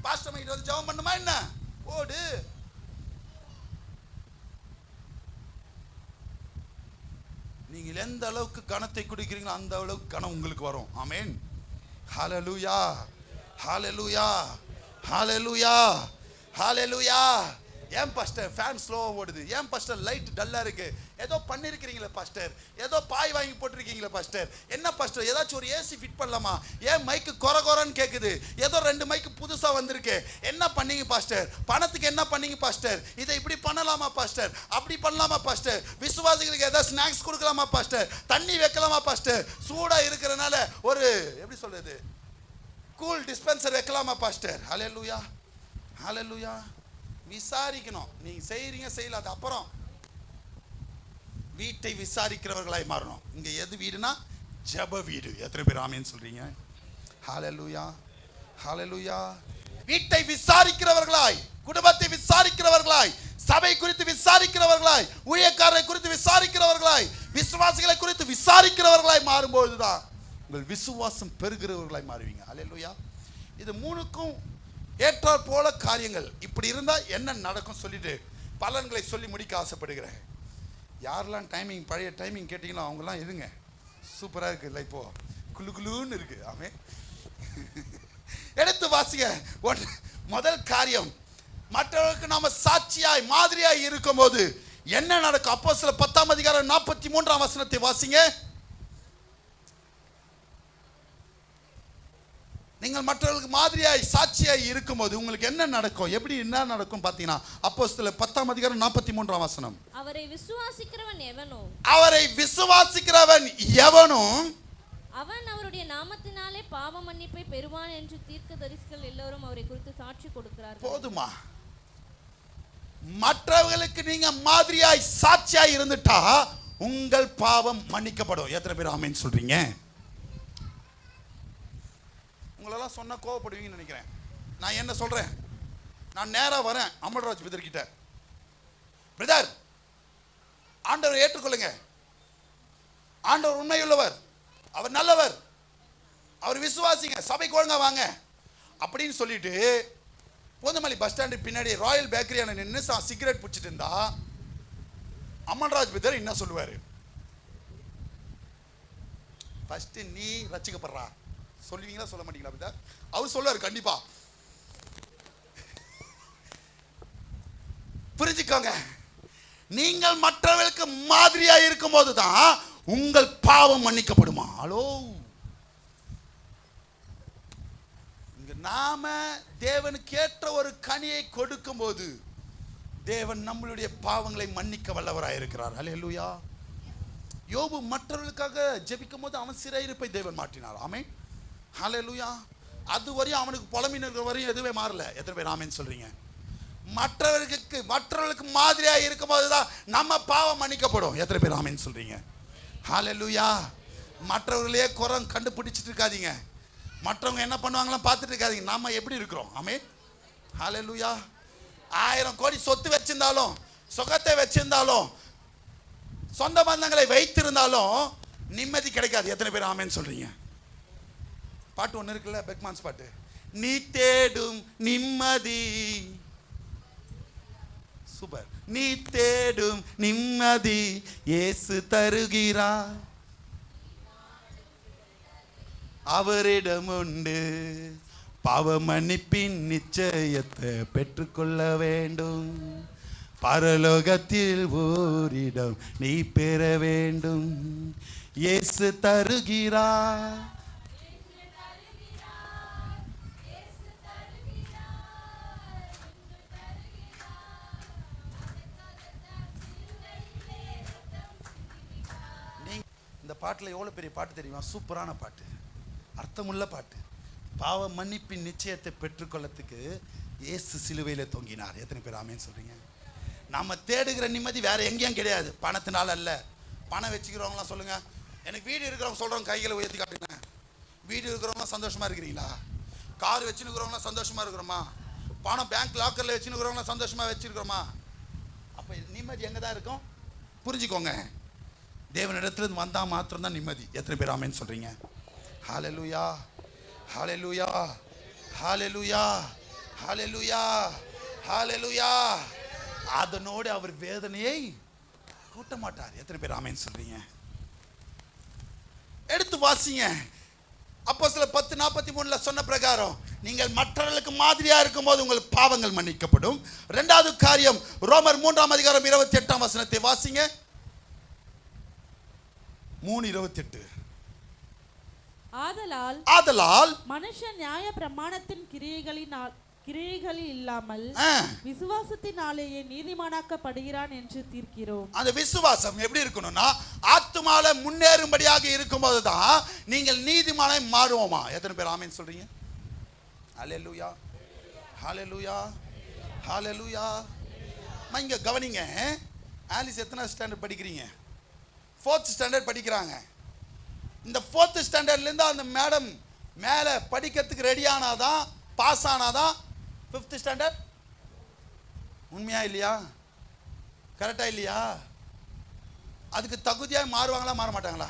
பாஸ்டர் கிட்ட வந்து ஜபம் பண்ணுமா என்ன, ஓடு. நீங்கள் எந்த அளவுக்கு கனத்தை குடிக்கிறீங்களோ அந்த அளவுக்கு கனம் உங்களுக்கு வரும். ஆமென். ஹல்லேலூயா, ஹல்லேலூயா, ஹல்லேலூயா, ஹல்லேலூயா. ஏன் பாஸ்டர் ஃபேன் ஸ்லோவாக ஓடுது, ஏன் பாஸ்டர் லைட் டல்லாக இருக்கு, ஏதோ பண்ணியிருக்கிறீங்களே பாஸ்டர், ஏதோ பாய் வாங்கி போட்டிருக்கீங்களே பாஸ்டர், என்ன பாஸ்டர் ஏதாச்சும் ஒரு ஏசி ஃபிட் பண்ணலாமா, ஏன் மைக்கு கொரன்னு கேட்குது, ஏதோ 2 மைக்கு புதுசாக வந்திருக்கு, என்ன பண்ணீங்க பாஸ்டர், பணத்துக்கு என்ன பண்ணீங்க பாஸ்டர், இதை இப்படி பண்ணலாமா பாஸ்டர், அப்படி பண்ணலாமா பாஸ்டர், விசுவாசிகளுக்கு ஏதாவது ஸ்நாக்ஸ் கொடுக்கலாமா பாஸ்டர், தண்ணி வைக்கலாமா பாஸ்டர், சூடாக இருக்கிறனால ஒரு எப்படி சொல்றது கூல் டிஸ்பென்சர் வைக்கலாமா பாஸ்டர். ஹல்லேலூயா, ஹல்லேலூயா. விசாரிக்கணும், நீங்க செய்றீங்க செய்யல, அது அப்புறம். வீட்டை விசாரிக்கிறவர்களாய் மாறணும். இங்க எது வீடுனா ஜெப வீடு. எத்தனை பேர் ஆமென் சொல்றீங்க? ஹல்லேலூயா, ஹல்லேலூயா. வீட்டை விசாரிக்கிறவர்களாய், குடும்பத்தை விசாரிக்கிறவர்களாய், சபை குறித்து விசாரிக்கிறவர்களாய், ஊழியக்காரரை குறித்து விசாரிக்கிறவர்களாய், விசுவாசிகளை குறித்து விசாரிக்கிறவர்களாய் மாறும்போதுதான் உங்கள் விசுவாசம் பெருகிறவர்களாய் மாறுவீங்க. ஹல்லேலூயா. இது 3க்கும் ஏற்றாற் போல காரியங்கள். இப்படி இருந்தா என்ன நடக்கும் சொல்லிட்டு பலன்களை சொல்லி முடிக்க ஆசைப்படுகிறேன். யாரெல்லாம் டைமிங் பழைய டைமிங் கேட்டீங்களோ அவங்கெல்லாம் இருங்க, சூப்பரா இருக்கு, இல்லை இப்போ குளுன்னு இருக்கு. ஆமே, எடுத்து வாசிங்க. முதல் காரியம், மற்றவர்களுக்கு நாம சாட்சியாய் மாதிரியாய் இருக்கும் போது என்ன நடக்கும்? அப்போஸ்தலர் 10ஆம் அதிகாரம் 43ஆம் வசனத்தை வாசிங்க. நீங்கள் மற்றவர்களுக்கு மாதிரியாய் சாட்சியாய் இருக்கும்போது உங்களுக்கு என்ன நடக்கும்? எப்படி என்ன நடக்கும் பார்த்தீங்கன்னா, அப்போஸ்தலர் 10ஆம் அதிகாரம் 43ஆம் வசனம். அவரை விசுவாசிக்கிறவன் எவனோ, அவரை விசுவாசிக்கிறவன் எவனோ அவன் அவருடைய நாமத்தினாலே பாவ மன்னிப்பை பெறுவான் என்று தீர்க்கதரிசிகள் எல்லோரும் அவரை குறித்து சாட்சி கொடுக்கிறார்கள். போதுமா? மற்றவர்களுக்கு நீங்க மாதிரியாய் சாட்சியாய் இருந்துட்டா உங்கள் பாவம் மன்னிக்கப்படும். எத்தனை பேர் ஆமென் சொல்றீங்க? உங்களெல்லாம் சொன்னா கோவப்படுவீங்கன்னு நினைக்கிறேன். நான் என்ன சொல்றேன், நான் நேரா வரேன் அமல்ராஜ் பிரதர் கிட்ட, பிரதர் ஆண்டவரை ஏற்றுக்கொள்ளுங்க, ஆண்டவர் உண்மையுள்ளவர், அவர் நல்லவர், அவர் விசுவாசிங்க, சபைக்கு ஒழுங்கா வாங்க அப்படின்னு சொல்லிட்டு பூந்தமல்லி பஸ் ஸ்டாண்டு பின்னாடி ராயல் பேக்கரியான நின்று சிகரெட் பிடிச்சிட்டு இருந்தா அமல்ராஜ் பிரதர் என்ன சொல்லுவாரு? ஃபர்ஸ்ட் நீ ரட்சிக்கப்படுறா சொல்லுவீங்களா சொல்ல மாட்டீங்களா பிரதர்? அவர் சொல்லுவாரு கண்டிப்பா. புரிஞ்சுக்கோங்க, நீங்கள் மற்றவர்களுக்கு மாதிரியா இருக்கும் போதுதான் உங்கள் பாவம் மன்னிக்கப்படுமா? ஹலோ, இங்க நாம தேவனுக்கு ஏற்ற ஒரு கனியை கொடுக்கும் போது தேவன் நம்மளுடைய பாவங்களை மன்னிக்க வல்லவராய் இருக்கிறார். ஹல்லேலூயா. யோபு மற்றவர்களுக்காக ஜெபிக்கும் போது அவன் சிறையிருப்பை தேவன் மாற்றினார். ஆமென், ஹல்லேலூயா. அது வரையும் அவனுக்கு புலம்பின வரையும் எதுவே மாறல. எத்தனை பேர் ஆமென் சொல்றீங்க? மற்றவர்களுக்கு மாதிரியா இருக்கும் போதுதான் நம்ம பாவம் மன்னிக்கப்படும். எத்தனை பேர் ஆமென் சொல்றீங்க? ஹல்லேலூயா. மற்றவர்களே குறம் கண்டுபிடிச்சிட்டு இருக்காதீங்க, மற்றவங்க என்ன பண்ணுவாங்களாம் பார்த்துட்டு இருக்காதீங்க, நாம எப்படி இருக்கிறோம். ஆமென், ஹல்லேலூயா. 1000 கோடி சொத்து வச்சிருந்தாலும், சுகத்தை வச்சிருந்தாலும், சொந்த பந்தங்களை வைத்திருந்தாலும் நிம்மதி கிடைக்காது. எத்தனை பேர் ஆமென் சொல்றீங்க? பாட்டு ஒன்று இருக்குல்ல, பெக்மான்ஸ் பாட்டு, நீ தேடும் நிம்மதி. சூப்பர். நீ தேடும் நிம்மதி இயேசு தருகிறார், அவரிடம் உண்டு, பாவ மன்னிப்பின் நிச்சயத்தை பெற்றுக்கொள்ள வேண்டும், பரலோகத்தில் ஓரிடம் நீ பெற வேண்டும், இயேசு தருகிறார். இந்த பாட்டில் எவ்வளோ பெரிய பாட்டு தெரியுமா? சூப்பரான பாட்டு, அர்த்தமுள்ள பாட்டு. பாவ மன்னிப்பின் நிச்சயத்தை பெற்றுக்கொள்ளத்துக்கு இயேசு சிலுவையில் தொங்கினார். எத்தனை பேர் ஆமென் சொல்றீங்க? நம்ம தேடுகிற நிம்மதி வேற எங்கேயும் கிடையாது, பணத்தினால அல்ல. பணம் வச்சுக்கிறவங்களாம் சொல்லுங்க, எனக்கு வீடு இருக்கிறவங்க சொல்றவங்க கைகளை உயர்த்தி காட்டுங்க. வீடு இருக்கிறவங்க சந்தோஷமா இருக்கிறீங்களா? கார் வச்சுருக்கிறவங்களாம் சந்தோஷமா இருக்கிறோமா? பணம் பேங்க் லாக்கர்ல வச்சுருக்கிறவங்க சந்தோஷமா வச்சிருக்கிறோமா? அப்ப நிம்மதி எங்க தான் இருக்கும்? புரிஞ்சுக்கோங்க, தேவனிடத்திலிருந்து வந்தா மாத்திரம் தான் நிம்மதி. எத்தனை பேர் ஆமென் சொல்றீங்க? ஹalleluya, ஹalleluya, ஹalleluya, ஹalleluya, ஹalleluya. அதனோடு அவர் வேதனையை கூட்ட மாட்டார். எத்தனை பேர் ஆமென் சொல்றீங்க? எடுத்து வாசிங்க. அப்போஸ்தலர் 10:43 சொன்ன பிரகாரம் நீங்கள் மற்றவர்களுக்கு மாதிரியா இருக்கும்போது உங்கள் பாவங்கள் மன்னிக்கப்படும். இரண்டாவது காரியம், ரோமர் 3:28 வாசிங்க. 3:28. ஆதலால் மனுஷன் நியாய பிரமாணத்தின் கிரியைகளில் இல்லாமல் விசுவாசத்தினாலேயே நீதிமானாக்கப்படுகிறான் என்று தீர்க்கிறோம். அந்த விசுவாசம் எப்படி இருக்கணும்னா, ஆத்துமால முன்னேறும்படியாக இருக்கும்போது தான் நீங்கள் நீதிமானை மாறுவோமா? எத்தனை பேர் ஆமென் சொல்றீங்க? ஹalleluya, ஹalleluya, ஹalleluya. இங்க கவனிங்க, ஆலிஸ் எத்தனை ஸ்டாண்டர்ட் படிக்கிறீங்க? 4th ஸ்டாண்டர்ட் படிக்கிறாங்க. இந்த 4th ஸ்டாண்டர்ட்ல இருந்து அந்த மேடம் மேல படிக்கிறதுக்கு ரெடி ஆனாதான், பாஸ் ஆனாதான் 5th ஸ்டாண்டர்ட். உண்மையா இல்லையா? கரெக்டா இல்லையா? அதுக்கு தகுதியா மாறுவாங்களா மாற மாட்டாங்களா?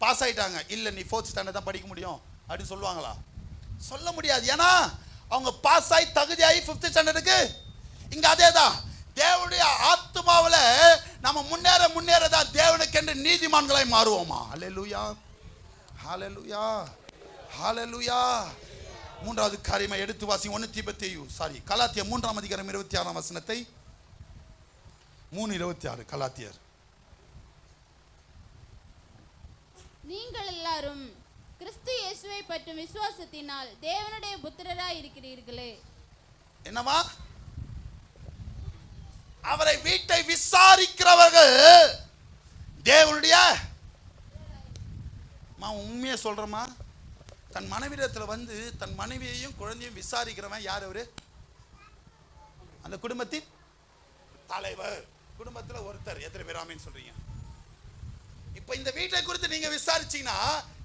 பாஸ் ஆயிட்டாங்க, இல்ல நீ 4th ஸ்டாண்டர்ட் தான் படிக்க முடியும் அப்படின்னு சொல்லுவாங்களா? சொல்ல முடியாது. ஏன்னா அவங்க பாஸ் ஆகி தகுதியாகி 5th ஸ்டாண்டர்டுக்கு. இங்க அதேதான், தேவனுடைய ஆத்துமாவுல நம்ம முன்னேறதான் தேவனுக்கென்று நீதிமான்களாய் மாறுவோமா? ஹalleluya, ஹalleluya, ஹalleluya. மூன்றாவது காரியமா எடுத்து வாசிங்க. கலாத்திய 3:26 3:26. கலாத்தியர். நீங்கள் எல்லாரும் கிறிஸ்து இயேசுவை பற்றும் விசுவாசத்தினால் தேவனுடைய புத்திரராய் இருக்கிறீர்களே. என்னவா? அவரை வீட்டை விசாரிக்கிறவர்கள் தேவனுடைய. உண்மையை சொல்றமா, தன் மனைவிடத்துல வந்து தன் மனைவியையும் குழந்தையும் விசாரிக்கிறவன் யார்? அவரு அந்த குடும்பத்தின் தலைவர், குடும்பத்துல ஒருத்தர். எத்தனை பேர் ஆமென் சொல்றீங்க? இப்ப இந்த வீட்டை குறித்து நீங்க விசாரிச்சீங்கன்னா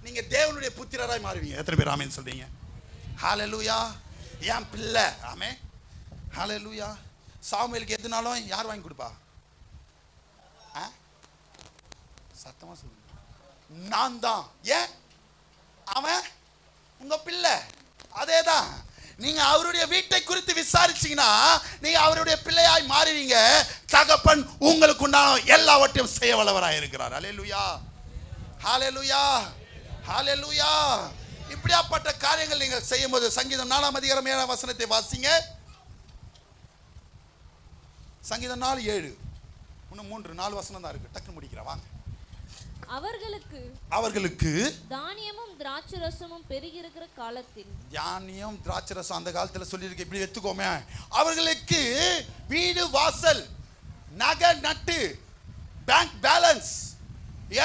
நீங்க தேவனுடைய புத்திரராய் மாறுவீங்க. எத்தனை பேர் ஆமென் சொல்றீங்க? ஹalleluya. என் பிள்ளை. ஆமென், ஹalleluya. சாமுவேலுக்கு எதுனாலும் யார் வாங்கி கொடுப்பா? சத்தமா சொல்லுங்க. நான் தான். ஏன்? அவன் உங்க பிள்ளை. அதேதான், நீங்க அவருடைய வீட்டை குறித்து விசாரிச்சீங்கன்னா நீங்க அவருடைய பிள்ளையாய் மாறுவீங்க. தகப்பன் உங்களுக்கு உண்டான எல்லாவற்றையும் செய்ய வல்லவராய் இருக்கிறார். ஹalleluya, ஹalleluya, ஹalleluya. இப்படியாப்பட்ட காரியங்கள் நீங்கள் செய்யும்போது, சங்கீதம் 4:7 வாசிங்க. சங்கீதம் 4:7. இன்னும் 3-4 வசனம் தான் இருக்கு, டக்கு முடிக்கிறேன் வாங்க. அவர்களுக்கு தானியமும் திராட்சரசமும் பெருகி இருக்கிற காலத்தில், தானியம் திராட்சரசம் அந்த காலத்துல சொல்லி இருக்கு. இப்படி எடுத்துக்கோமே, அவர்களுக்கு வீடு வாசல் நகை நட்டு பேங்க் பேலன்ஸ்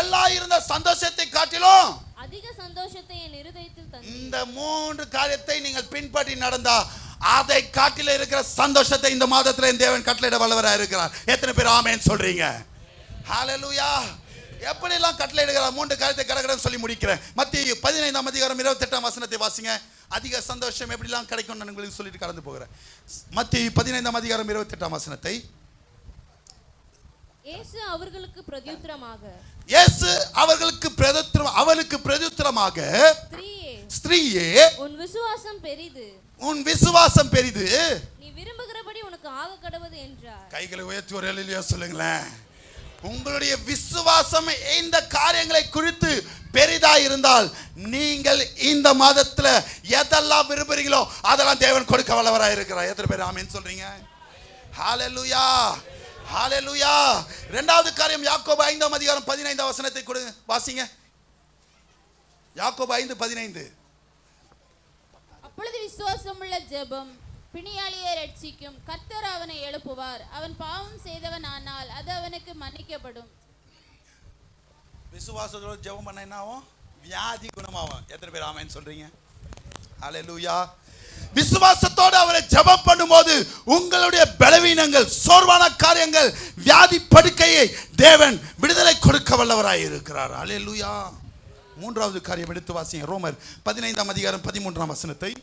எல்லாம் இருந்த சந்தோஷத்தை காட்டிலும் அதிக சந்தோஷத்தை என் இருதயத்தில் தந்தீர். இந்த 3 காரியத்தை நீங்கள் பின்பற்றி நடந்தா அதை காட்டில இருக்கிற சந்தோஷத்தை இந்த மாதத்துல தேவன் கட்டளையிட வல்லவராய் இருக்கிறார். எத்தனை பேர் ஆமென் சொல்றீங்க? ஹalleluya. எப்படி எல்லாம் கட்டளையிடுகிறார்? 3 காரியத்தை கடகடன்னு சொல்லி முடிக்கிறேன். மத்தேயு 15:28 வாசிங்க. அதிக சந்தோஷம் எப்படி எல்லாம் கிடைக்கும் நான் உங்களுக்கு சொல்லிட்டு கடந்து போகிறேன். மத்தேயு 15:28. இயேசு அவர்களுக்கு பிரதியுத்தரமாக, ஸ்திரீயே, உன் விசுவாசம் பெரிது, நீ விரும்புகிறபடி உனக்கு ஆக கடவது என்றார். கைகளை உயர்த்தி ஒரு அல்லேலூயா சொல்லுங்களேன். உங்களுடைய விசுவாசம் இந்த காரியங்களை குறித்து பெரிதா இருந்தால் நீங்கள் இந்த மாதத்துல எதெல்லாம் விரும்புறீங்களோ அதெல்லாம் தேவன் கொடுக்க வல்லவராய் இருக்கிறார். எத்தனை பேர் ஆமென் சொல்றீங்க? ஹalleluya, ஹalleluya. இரண்டாவது காரியம், யாக்கோபு 5:15 கொடுங்க வாசிங்க. யாக்கோபு 5:15. அப்பொழுது விசுவாசமுள்ள ஜெபம் பிணியாளியை ரட்சிக்கும். கர்த்தர் அவனை எழுப்புவார். அவன் பாவம் செய்தவன் ஆனால் அது அவனுக்கு மன்னிக்கப்படும். விசுவாசத்தோட ஜெபம் பண்ண என்ன ஆகும்? வியாதி குணமாகும். எத்தனை பேர் ஆமென் சொல்றீங்க? ஹalleluya. விசுவாசத்தோடு அவரை ஜெபம் பண்ணும்போது உங்களுடைய பலவீனங்கள், சோர்வான காரியங்கள், வியாதி படுக்கையை தேவன் விடுதலை கொடுக்க வல்லவராய் இருக்கிறார். ஹalleluya. மூன்றாவது காரியம் எடுத்து வாசிங்க. ரோமர் 15:13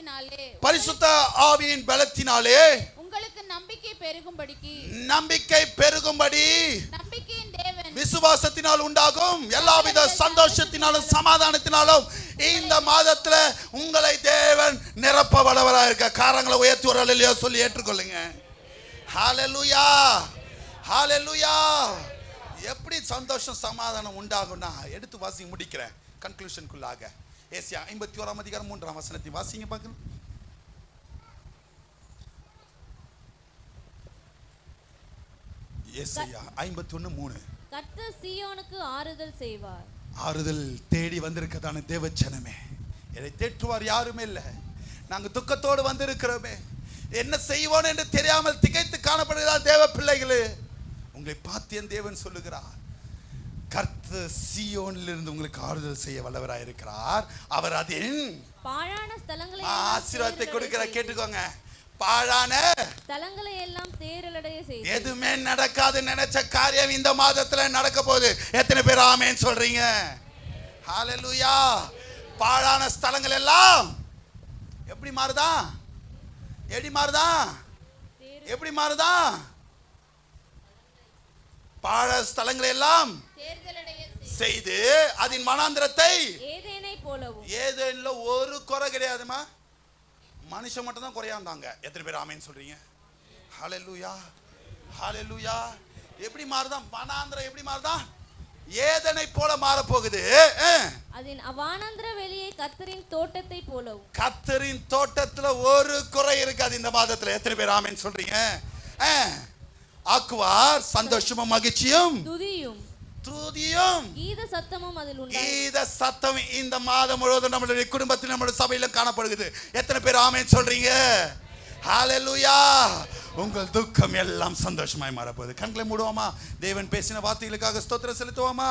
பலத்தினாலே பரிசுத்த ஆவியின் பலத்தினாலே உங்களுக்கு நம்பிக்கை பெருகும்படிக்கு நம்பிக்கை பெருகும்படி நம்பிக்கையின் தேவன் விசுவாசத்தினால் உண்டாகும் எல்லாவித சந்தோஷத்தினாலும் சமாதானத்தினாலும் இந்த மாதத்துல உங்களை தேவன் நிரப்ப வல்லவராக இருக்க. காரங்களை உயர்த்தி ஒரு அல்லேலூயா சொல்லி ஏற்றுக்கொள்ளுங்க. ஹalleluya ஹalleluya. எப்படி சந்தோஷம் சமாதானம் உண்டாகும்னா எடுத்து வாசி முடிக்கிறேன் கன்க்ளூஷனுக்குள்ளாக. ஏசாயா 51 அதிகாரம் 3 வசனத்தை வாசிங்க பார்க்கலாம். ஏசாயா 51:3. கர்த்தர் சீயோனுக்கு ஆறுதல் செய்வார். ஆறுதல் தேடி வந்திருக்கதான தேவச்சனமே, என்னை தேற்றுவார் யாருமே இல்லை. நாங்கள் துக்கத்தோடு வந்திருக்கிறோமே, என்ன செய்வோம் என்று தெரியாமல் திகைத்து காணப்படுகிறார் தேவ பிள்ளைகளே. உங்களை பார்த்து என் தேவன் சொல்லுகிறார், கர்த்தர் சீயோனில் இருந்து உங்களுக்கு ஆறுதல் செய்ய வல்லவராய் இருக்கிறார். அவர் அதன் பாழான ஸ்தலங்களை ஆசீர்வாதத்தை கொடுக்கிற. கேட்டுக்கோங்க, பாழான ஸ்தலங்களை எல்லாம் தேரலடைய செய்து எதுவுமே நடக்காது நினைச்ச காரியம் இந்த மாதத்துல நடக்க போகுது. எத்தனை பேர் ஆமென் சொல்றீங்க? ஹalleluya. பாழான ஸ்தலங்கள் எல்லாம் எப்படி மாறுதா? எப்படி மாறுதா? எப்படி மாறுதா? பாழ ஸ்தலங்களை எல்லாம் தேர்தலடைய செய்து அதன் மனாந்திரத்தை ஏதேனை போலவும். ஏதேன்ல ஒரு குறை கிடையாதுமா, மனுஷன் மட்டும் தான் குறையா இருந்தாங்க. எத்தனை பேர் ஆமென் சொல்றீங்க? ஹalleluya ஹalleluya. எப்படி மாறுதா? வனாந்திரம் எப்படி மாறுதா? ஏதனை போல மாற போகுது. அதன் அவானந்திர வெளியை கர்த்தரின் தோட்டத்தை போலவும். கர்த்தரின் தோட்டத்துல ஒரு குறை இருக்காது இந்த மாதத்துல. எத்தனை பேர் ஆமென் சொல்றீங்க? ஆக்குவார் சந்தோஷமும் மகிழ்ச்சியும் துதியும் துதியும் கீத சத்தமும் அதில் உண்டு. கீத சத்தம் இந்த மாதம் முழுவதும் நம்மளுடைய குடும்பத்தில் நம்மளுடைய சபையிலும் காணப்படுகிறது. எத்தனை பேர் ஆமென் சொல்றீங்க? ஹalleluya. உங்கள் துக்கம் எல்லாம் சந்தோஷமாய் மாறப்போகுது. கண்களை மூடுவோமா? தேவன் பேசின வார்த்தைகளுக்காக ஸ்தோத்திரம் செலுத்துவோமா?